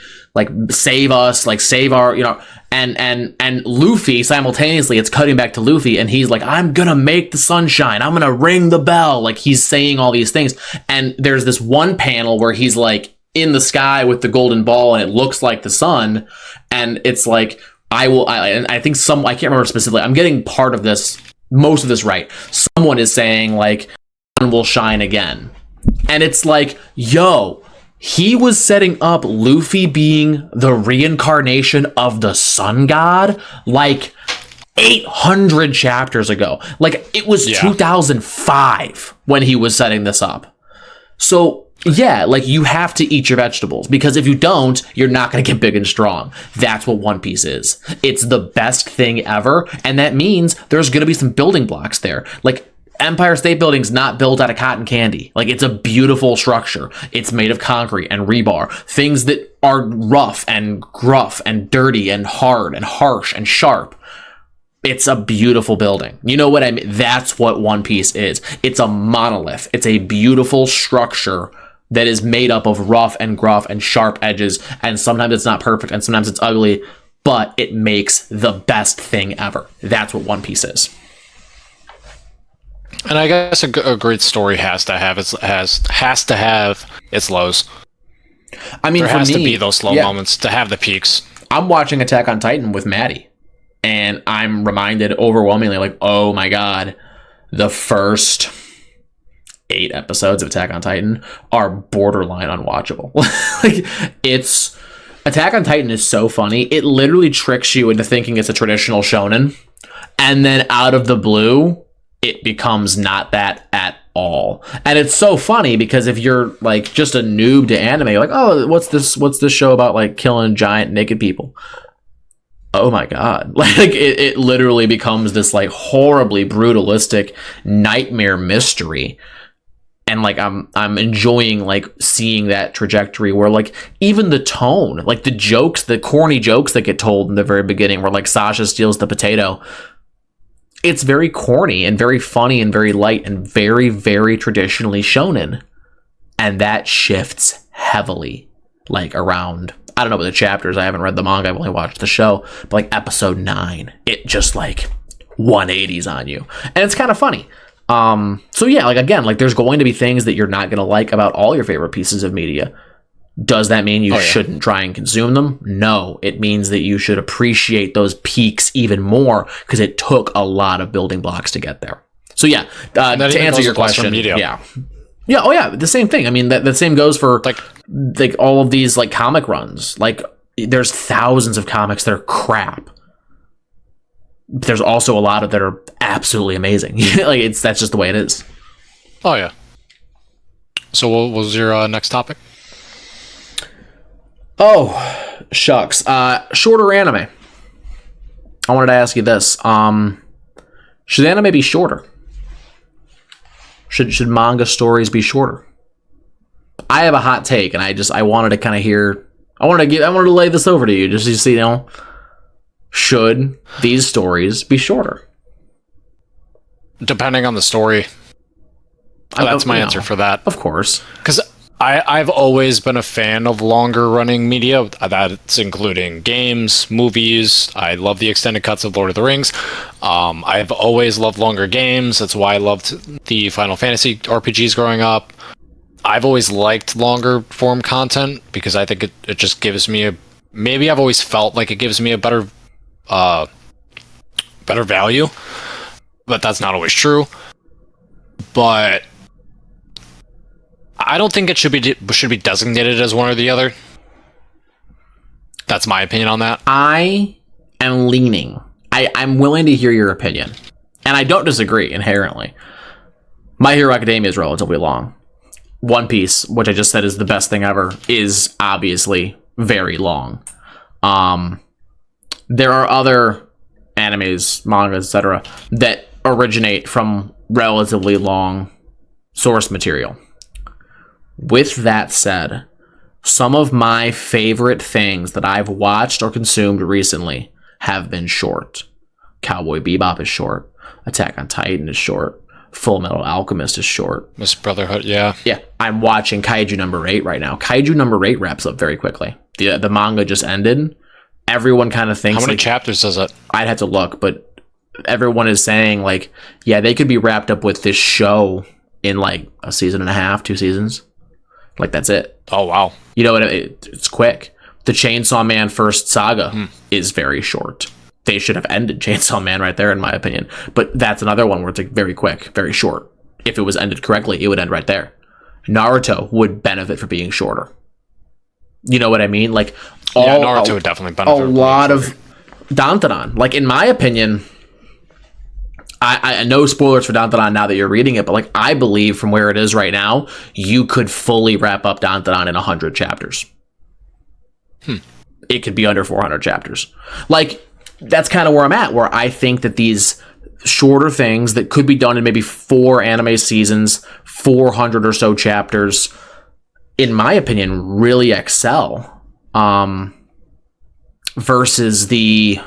save us, like save our, you know, and Luffy, simultaneously, it's cutting back to Luffy, and he's like, I'm gonna make the sun shine, I'm gonna ring the bell. Like, he's saying all these things. And there's this one panel where he's like in the sky with the golden ball, and it looks like the sun, and it's like, and I think I can't remember specifically, I'm getting most of this right. Someone is saying like, sun will shine again. And it's like, yo, he was setting up Luffy being the reincarnation of the sun god like 800 chapters ago. Like, it was 2005 when he was setting this up. So yeah, like, you have to eat your vegetables, because if you don't, you're not going to get big and strong. That's what One Piece is. It's the best thing ever, and that means there's going to be some building blocks there. Like, Empire State Building's not built out of cotton candy. Like, it's a beautiful structure. It's made of concrete and rebar. Things that are rough and gruff and dirty and hard and harsh and sharp. It's a beautiful building. You know what I mean? That's what One Piece is. It's a monolith. It's a beautiful structure that is made up of rough and gruff and sharp edges. And sometimes it's not perfect and sometimes it's ugly, but it makes the best thing ever. That's what One Piece is. And I guess a great story has to have its lows. I mean, there for has me, to be those low moments to have the peaks. I'm watching Attack on Titan with Maddie, and I'm reminded overwhelmingly, like, oh my god, the first 8 episodes of Attack on Titan are borderline unwatchable. Like, it's Attack on Titan is so funny. It literally tricks you into thinking it's a traditional shonen, and then out of the blue, it becomes not that at all. And it's so funny because if you're like just a noob to anime, you're like, oh, what's this show about, like killing giant naked people? Oh my god. Like, it literally becomes this like horribly brutalistic nightmare mystery. And like I'm enjoying like seeing that trajectory where like even the tone, like the jokes, the corny jokes that get told in the very beginning where like Sasha steals the potato, it's very corny and very funny and very light and very, very traditionally shonen. And that shifts heavily, like around, I don't know about the chapters, I haven't read the manga, I've only watched the show, but like episode 9, it just like 180s on you. And it's kind of funny. So yeah, like again, like there's going to be things that you're not going to like about all your favorite pieces of media. Does that mean you shouldn't try and consume them? No, it means that you should appreciate those peaks even more because it took a lot of building blocks to get there. So yeah, to answer your question, yeah, oh yeah, the same thing. I mean, the same goes for like all of these like comic runs. Like, there's thousands of comics that are crap. There's also a lot of that are absolutely amazing. Like, that's just the way it is. Oh yeah. So what was your next topic? Oh, shucks. Shorter anime. I wanted to ask you this. Should anime be shorter? Should manga stories be shorter? I have a hot take, and I wanted to kind of hear. I wanted to lay this over to you, just to see, should these stories be shorter? Depending on the story. That's my answer for that. Of course. Because I've always been a fan of longer running media. That's including games, movies. I love the extended cuts of Lord of the Rings. I've always loved longer games. That's why I loved the Final Fantasy RPGs growing up. I've always liked longer form content because I think it just gives me maybe I've always felt like it gives me a better value, but that's not always true. But I don't think it should be designated as one or the other. That's my opinion on that. I am leaning. I'm willing to hear your opinion, and I don't disagree inherently. My Hero Academia is relatively long. One Piece, which I just said is the best thing ever, is obviously very long. There are other animes, mangas, etc., that originate from relatively long source material. With that said, some of my favorite things that I've watched or consumed recently have been short. Cowboy Bebop is short. Attack on Titan is short. Full Metal Alchemist is short. Miss Brotherhood, yeah. Yeah, I'm watching Kaiju number 8 right now. Kaiju number 8 wraps up very quickly. The manga just ended. Everyone kind of thinks... How many chapters does it? I'd have to look, but everyone is saying, like, yeah, they could be wrapped up with this show in, like, a season and a half, 2 seasons. Like, that's it. Oh, wow. You know what? It's quick. The Chainsaw Man first saga is very short. They should have ended Chainsaw Man right there, in my opinion. But that's another one where it's like very quick, very short. If it was ended correctly, it would end right there. Naruto would benefit for being shorter. You know what I mean? Like, Naruto would definitely benefit. A lot of Dandadan. Like, in my opinion, I know spoilers for Dandadan now that you're reading it, but like, I believe from where it is right now, you could fully wrap up Dandadan in 100 chapters. It could be under 400 chapters. Like, that's kind of where I'm at, where I think that these shorter things that could be done in maybe 4 anime seasons, 400 or so chapters, in my opinion, really excel. Versus the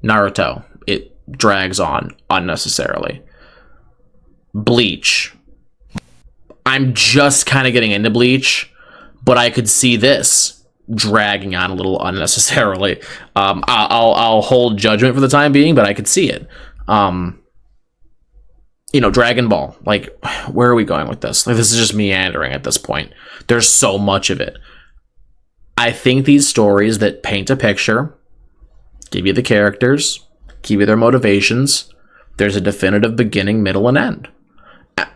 Naruto, it drags on unnecessarily. Bleach, I'm just kind of getting into Bleach, but I could see this dragging on a little unnecessarily. I'll hold judgment for the time being, but I could see it. Dragon Ball, like, where are we going with this? Like, this is just meandering at this point. There's so much of it. I think these stories that paint a picture, give you the characters, give you their motivations, there's a definitive beginning, middle, and end.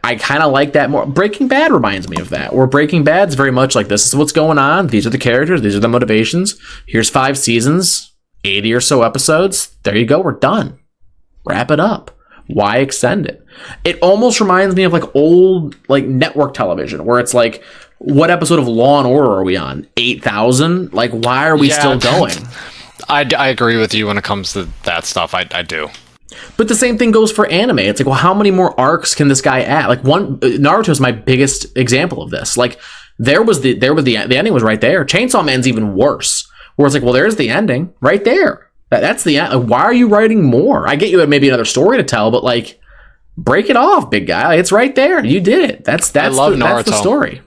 I kind of like that more. Breaking Bad reminds me of that, where Breaking Bad's very much like, this is what's going on, these are the characters, these are the motivations, here's 5 seasons, 80 or so episodes, there you go, we're done. Wrap it up. Why extend it? It almost reminds me of like old like network television, where it's like, what episode of Law and Order are we on? 8,000? Like, why are we still going? I agree with you when it comes to that stuff. I do. But the same thing goes for anime. It's like, well, how many more arcs can this guy add? Like, Naruto is my biggest example of this. Like, the ending was right there. Chainsaw Man's even worse, where it's like, well, there's the ending right there. That's the end. Like, why are you writing more? I get you maybe another story to tell, but like, break it off, big guy. Like, it's right there. You did it. That's the story.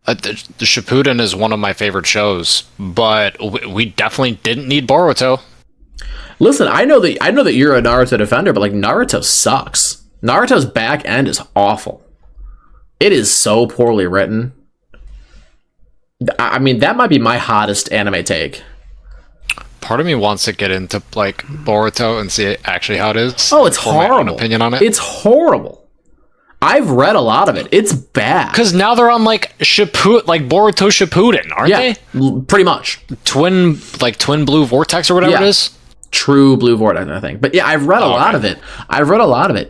The Shippuden is one of my favorite shows, but we definitely didn't need Boruto. Listen, I know that you're a Naruto defender, but like, Naruto sucks. Naruto's back end is awful. It is so poorly written. I mean, that might be my hottest anime take. Part of me wants to get into like Boruto and see actually how it is. Oh, it's horrible. My own opinion on it. It's horrible. I've read a lot of it. It's bad. Because now they're on like Boruto Shippuden, aren't they? Pretty much. Twin blue vortex or whatever it is. True blue vortex, I think. But yeah, I've read a lot of it.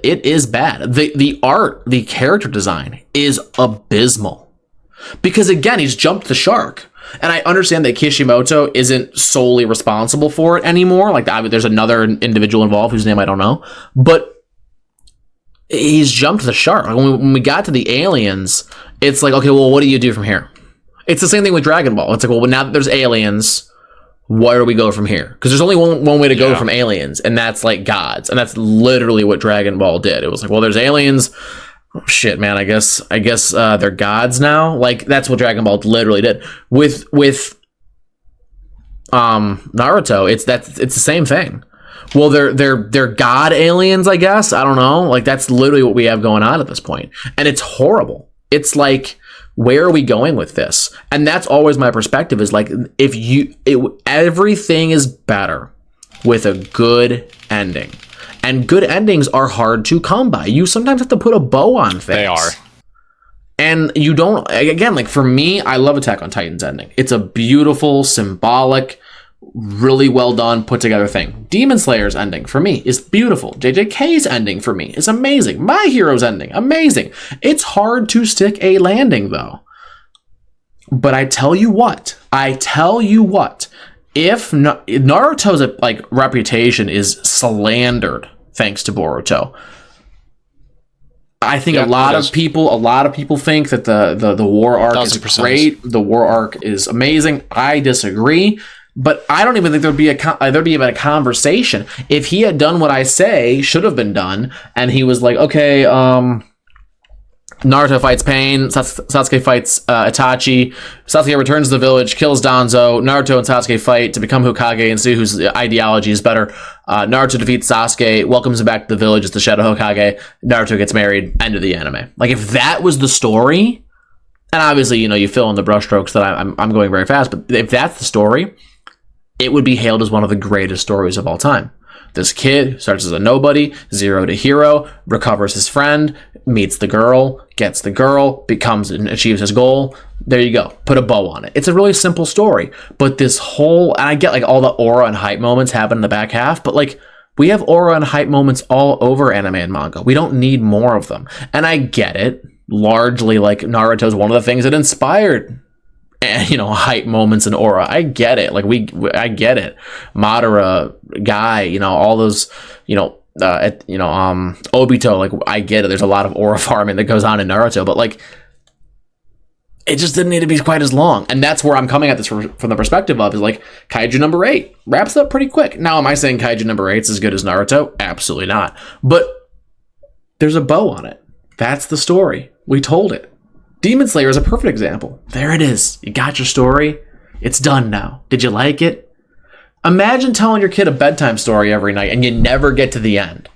It is bad. The art, the character design is abysmal. Because again, he's jumped the shark. And I understand that Kishimoto isn't solely responsible for it anymore. Like, there's another individual involved whose name I don't know. But he's jumped the shark. Like, when we got to the aliens, it's like, okay, well, what do you do from here? It's the same thing with Dragon Ball. It's like, well, now that there's aliens, where do we go from here? Because there's only one way to go from aliens, and that's like gods. And that's literally what Dragon Ball did. It was like, well, there's aliens. Oh, shit, man. I guess they're gods now. Like, that's what Dragon Ball literally did. With Naruto, it's the same thing. Well, they're god aliens, I guess. I don't know. Like, that's literally what we have going on at this point, and it's horrible. It's like, where are we going with this? And that's always my perspective, is like, everything is better with a good ending. And good endings are hard to come by. You sometimes have to put a bow on things. They are. And you don't, again, like, for me, I love Attack on Titan's ending. It's a beautiful, symbolic, really well done, put together thing. Demon Slayer's ending, for me, is beautiful. JJK's ending, for me, is amazing. My Hero's ending, amazing. It's hard to stick a landing, though. But I tell you what, if Naruto's reputation is slandered thanks to Boruto, I think a lot of people think that the war arc is great. The war arc is amazing. I disagree, but I don't even think there'd be a conversation if he had done what I say should have been done, and he was like, okay, Naruto fights Pain, Sasuke fights Itachi, Sasuke returns to the village, kills Danzo, Naruto and Sasuke fight to become Hokage and see whose ideology is better. Naruto defeats Sasuke, welcomes him back to the village as the Shadow Hokage, Naruto gets married, end of the anime. Like, if that was the story, and obviously, you fill in the brushstrokes that I'm going very fast, but if that's the story, it would be hailed as one of the greatest stories of all time. This kid starts as a nobody, zero to hero, recovers his friend, meets the girl, gets the girl, becomes and achieves his goal. There you go. Put a bow on it. It's a really simple story. But this whole, and I get like all the aura and hype moments happen in the back half, but like, we have aura and hype moments all over anime and manga. We don't need more of them. And I get it. Largely, like, Naruto's one of the things that inspired hype moments and aura. I get it. Like, I get it. Madara, Guy, all those, Obito, like, I get it, there's a lot of aura farming that goes on in Naruto, but like, it just didn't need to be quite as long. And that's where I'm coming at this from the perspective of, is like, Kaiju number 8 wraps up pretty quick. Now, am I saying Kaiju number 8 is as good as Naruto? Absolutely not. But there's a bow on it. That's the story. We told it. Demon Slayer is a perfect example. There it is. You got your story. It's done now. Did you like it? Imagine telling your kid a bedtime story every night and you never get to the end.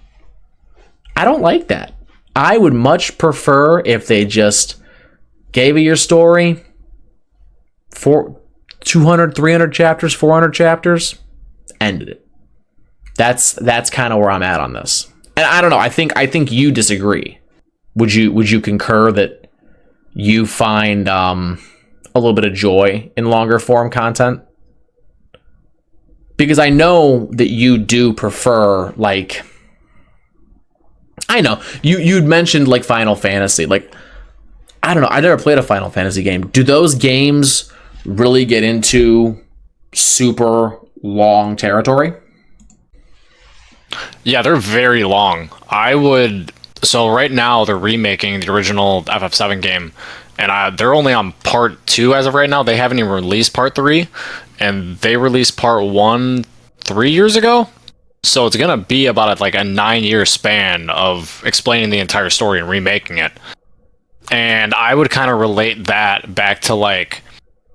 I don't like that. I would much prefer if they just gave you your story for 200, 300 chapters, 400 chapters, ended it. That's kind of where I'm at on this. And I don't know. I think you disagree. Would you concur that you find a little bit of joy in longer form content? Because I know that you do prefer, like, I know you'd mentioned like Final Fantasy, like, I don't know. I never played a Final Fantasy game. Do those games really get into super long territory? Yeah, they're very long. So right now they're remaking the original FF7 game, and they're only on part 2 as of right now. They haven't even released part 3, and they released part 1 3 years ago. So it's gonna be about like a 9-year span of explaining the entire story and remaking it. And I would kind of relate that back to like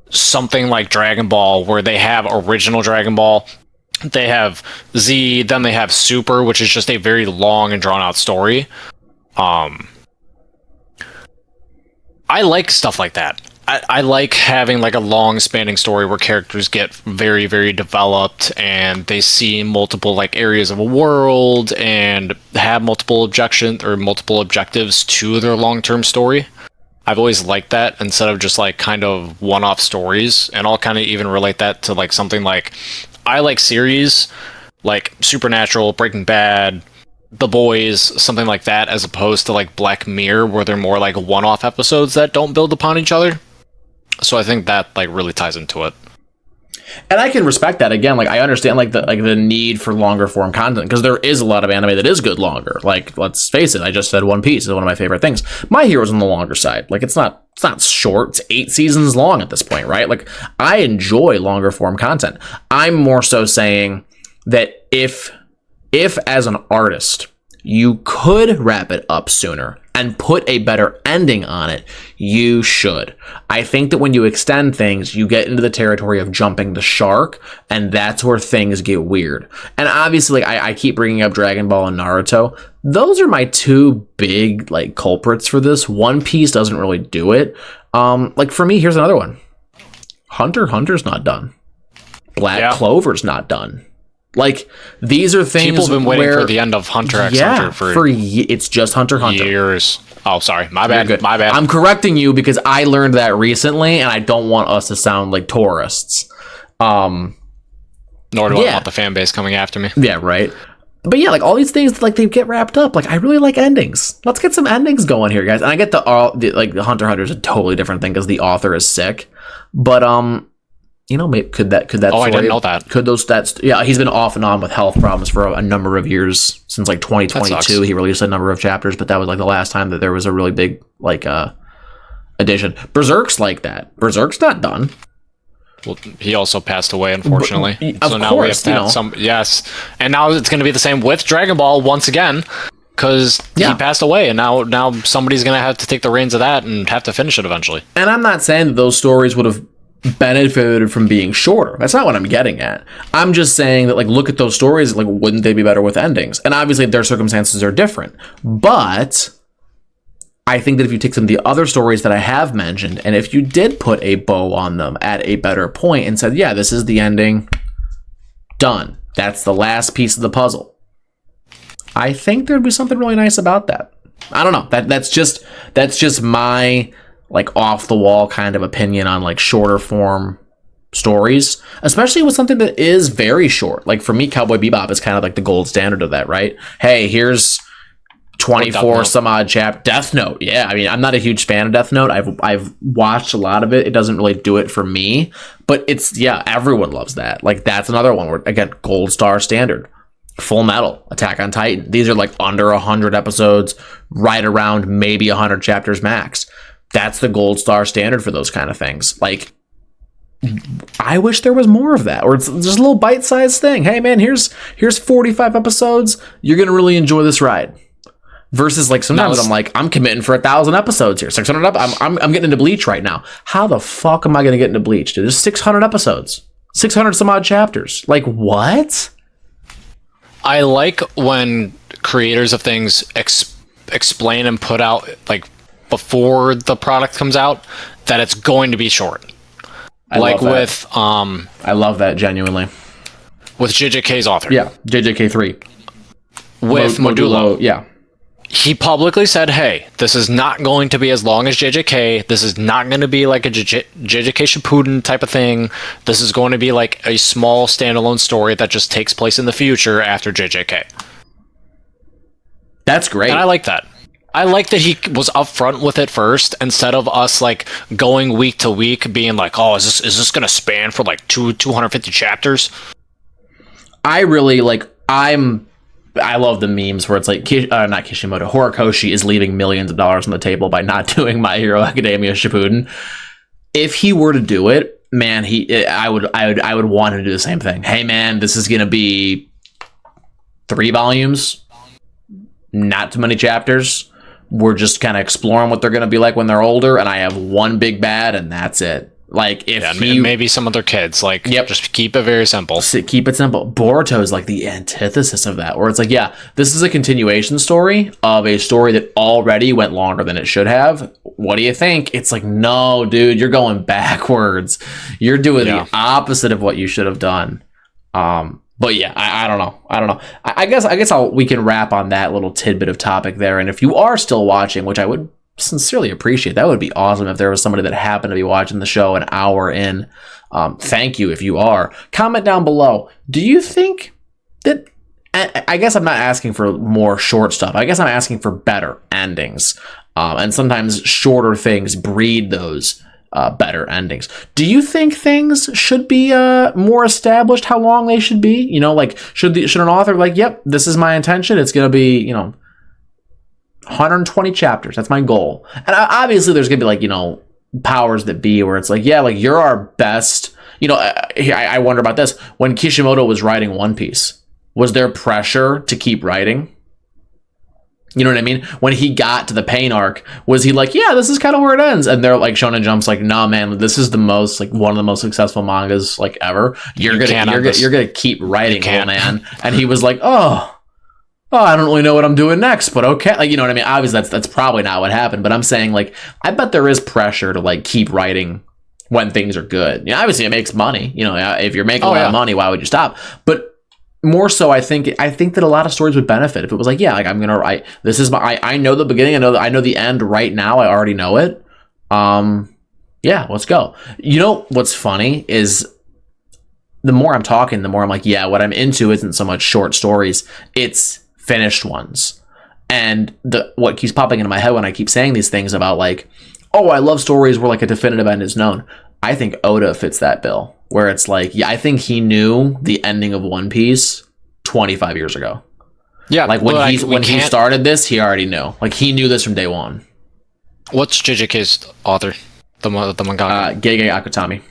something like Dragon Ball, where they have original Dragon Ball, they have Z, then they have Super, which is just a very long and drawn out story. I like stuff like that. I like having like a long spanning story where characters get very, very developed and they see multiple like areas of a world and have multiple objectives to their long-term story. I've always liked that instead of just like kind of one-off stories. And I'll kind of even relate that to like something like, I like series like Supernatural, Breaking Bad, The Boys, something like that, as opposed to like Black Mirror, where they're more like one-off episodes that don't build upon each other. So I think that like really ties into it. And I can respect that. Again, like, I understand like the need for longer form content, because there is a lot of anime that is good longer. Like, let's face it, I just said One Piece is one of my favorite things. My Hero's on the longer side. Like, it's not short. It's 8 seasons long at this point, right? Like, I enjoy longer form content. I'm more so saying that if as an artist you could wrap it up sooner and put a better ending on it, you should. I think that when you extend things, you get into the territory of jumping the shark, and that's where things get weird. And obviously, like, I keep bringing up Dragon Ball and Naruto. Those are my 2 big like culprits for this. One Piece doesn't really do it. Like, for me, here's another one. Hunter's not done. Black Clover's not done. Like, these are things people have been waiting for the end of Hunter x Hunter for it's just Hunter years. Oh, sorry, my bad. My bad. I'm correcting you because I learned that recently, and I don't want us to sound like tourists. Nor do I want the fan base coming after me. Yeah, right. But yeah, like, all these things, like, they get wrapped up. Like, I really like endings. Let's get some endings going here, guys. And I get the Hunter x Hunter is a totally different thing because the author is sick. But you know, maybe could that Oh, story, I didn't know that. Could those stats? Yeah, he's been off and on with health problems for a number of years, since like 2022. He released a number of chapters, but that was like the last time that there was a really big like addition. Berserk's like that. Berserk's not done. Well, he also passed away, unfortunately. So now we have to have some. Yes, and now it's going to be the same with Dragon Ball once again, because he passed away, and now somebody's going to have to take the reins of that and have to finish it eventually. And I'm not saying that those stories would have benefited from being shorter. That's not what I'm getting at. I'm just saying that, like, look at those stories, like, wouldn't they be better with endings? And obviously their circumstances are different. But I think that if you take some of the other stories that I have mentioned, and if you did put a bow on them at a better point and said, yeah, this is the ending, done. That's the last piece of the puzzle. I think there'd be something really nice about that. I don't know. That's just my like off the wall kind of opinion on like shorter form stories, especially with something that is very short. Like, for me, Cowboy Bebop is kind of like the gold standard of that, right? Hey, here's 24 some odd Death Note. Yeah, I mean, I'm not a huge fan of Death Note. I've watched a lot of it. It doesn't really do it for me, but it's, yeah, everyone loves that. Like, that's another one where, again, gold star standard. Full Metal, Attack on Titan. These are like under 100 episodes, right around maybe 100 chapters max. That's the gold star standard for those kind of things. Like, I wish there was more of that, or it's just a little bite-sized thing. Hey man, here's 45 episodes. You're gonna really enjoy this ride. Versus like sometimes I'm like, I'm committing for 1,000 episodes here, 600. I'm getting into Bleach right now. How the fuck am I gonna get into Bleach, dude? There's 600 episodes, 600 some odd chapters. Like what? I like when creators of things explain and put out, like, before the product comes out, that it's going to be short. I love that genuinely. With JJK's author. Yeah, JJK3. With Modulo. Yeah. He publicly said, hey, this is not going to be as long as JJK. This is not going to be like a JJK Shippuden type of thing. This is going to be like a small standalone story that just takes place in the future after JJK. That's great. And I like that. I like that he was upfront with it first, instead of us like going week to week being like, oh, is this going to span for like 250 chapters? I really like, I love the memes where it's like, not Kishimoto, Horikoshi is leaving millions of dollars on the table by not doing My Hero Academia Shippuden. If he were to do it, man, I would want him to do the same thing. Hey man, this is gonna be 3 volumes, not too many chapters. We're just kind of exploring what they're gonna be like when they're older, and I have one big bad, and that's it. Like, if maybe some of their kids, like, yep, just keep it very simple. Keep it simple. Boruto is like the antithesis of that, where it's like, yeah, this is a continuation story of a story that already went longer than it should have. What do you think? It's like, no, dude, you're going backwards. You're doing the opposite of what you should have done. But yeah, I don't know. I guess we can wrap on that little tidbit of topic there. And if you are still watching, which I would sincerely appreciate, that would be awesome if there was somebody that happened to be watching the show an hour in. Thank you if you are. Comment down below. Do you think that, I guess I'm not asking for more short stuff. I guess I'm asking for better endings. And sometimes shorter things breed those better endings. Do you think things should be more established, how long they should be? You know, like, should an author, like, yep, this is my intention. It's going to be, 120 chapters. That's my goal. And obviously there's going to be, like, powers that be where it's like, yeah, like, you're our best. I wonder about this. When Kishimoto was writing One Piece, was there pressure to keep writing? You know what I mean? When he got to the pain arc, was he like, yeah, this is kind of where it ends? And they're like, Shonen Jump's like, nah, man, this is the most, like, one of the most successful mangas, like, ever. You're gonna keep writing, man. And he was like, oh, I don't really know what I'm doing next, but okay. Like, you know what I mean? Obviously that's probably not what happened, but I'm saying, like, I bet there is pressure to, like, keep writing when things are good. Obviously it makes money. If you're making a lot of money, why would you stop? But more so, I think that a lot of stories would benefit if it was like, yeah, like, I'm gonna write. This is I know the beginning. I know the end right now. I already know it. Yeah, let's go. What's funny is, the more I'm talking, the more I'm like, yeah, what I'm into isn't so much short stories. It's finished ones. And what keeps popping into my head when I keep saying these things about, like, oh, I love stories where, like, a definitive end is known. I think Oda fits that bill, where it's like, yeah, I think he knew the ending of One Piece 25 years ago. Yeah, like, when he started this, he already knew. Like, he knew this from day one. What's JJK's author? The mangaka? Gege Akutami.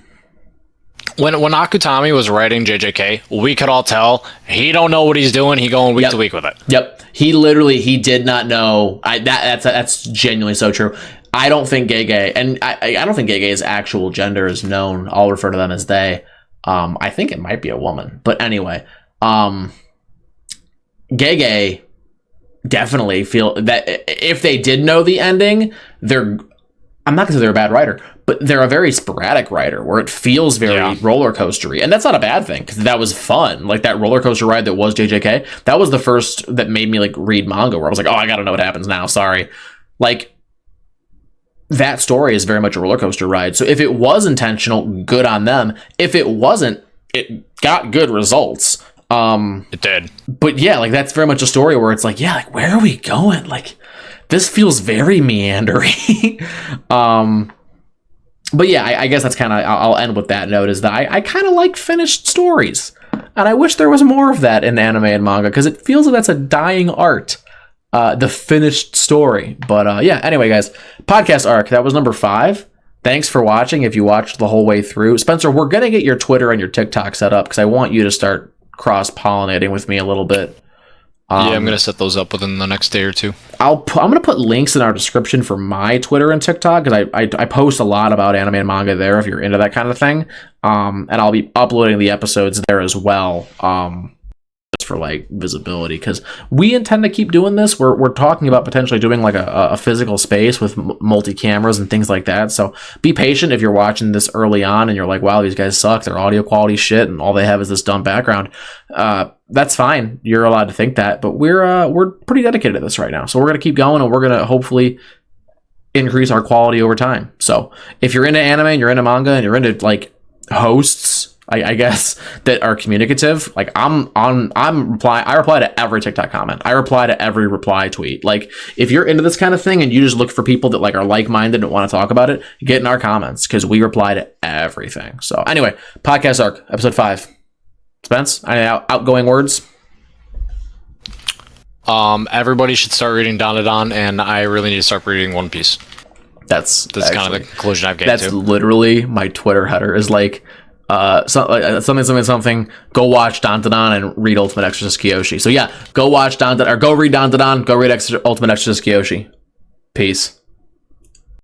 When Akutami was writing JJK, we could all tell he don't know what he's doing. He going week to week with it. Yep. He did not know. That's genuinely so true. I don't think Gege, and I don't think Gege's actual gender is known. I'll refer to them as they. I think it might be a woman, but anyway, Gege definitely feel that if they did know the ending, I'm not gonna say they're a bad writer, but they're a very sporadic writer where it feels very roller coastery, and that's not a bad thing because that was fun. Like, that roller coaster ride that was JJK, that was the first that made me, like, read manga where I was like, oh, I gotta know what happens now. Sorry, like, that story is very much a roller coaster ride. So if it was intentional, good on them. If it wasn't, it got good results. It did. But yeah, like, that's very much a story where it's like, yeah, like, where are we going? Like, this feels very meandering. But yeah, I guess that's kind of, I'll end with that note, is that I kind of like finished stories. and I wish there was more of that in anime and manga because it feels like that's a dying art. The finished story. But yeah, anyway, guys, podcast arc, that was number 5. Thanks for watching if you watched the whole way through. Spencer, we're going to get your Twitter and your TikTok set up because I want you to start cross-pollinating with me a little bit. Yeah, I'm going to set those up within the next day or two. I'm going to put links in our description for my Twitter and TikTok because I post a lot about anime and manga there if you're into that kind of thing. And I'll be uploading the episodes there as well. Just for like visibility, because we intend to keep doing this. We're talking about potentially doing like a physical space with multi cameras and things like that. So be patient if you're watching this early on and you're like, wow, these guys suck, their audio quality shit, and all they have is this dumb background. That's fine. You're allowed to think that, but we're pretty dedicated to this right now. So we're gonna keep going, and we're gonna hopefully increase our quality over time. So if you're into anime and you're into manga and you're into like hosts, I guess, that are communicative, like I reply to every TikTok comment. I reply to every reply tweet. Like if you're into this kind of thing and you just look for people that like are like-minded and want to talk about it, get in our comments because we reply to everything. So anyway, podcast arc, episode 5. Spence, any outgoing words? Everybody should start reading Dandadan, and I really need to start reading One Piece. That's actually, kind of the conclusion I've gotten to. That's literally my Twitter header is like, something. Go watch Dandadan and read Ultimate Exorcist Kyoshi. So yeah, go watch Dandadan or go read Dandadan. Go read Ultimate Exorcist Kyoshi. Peace.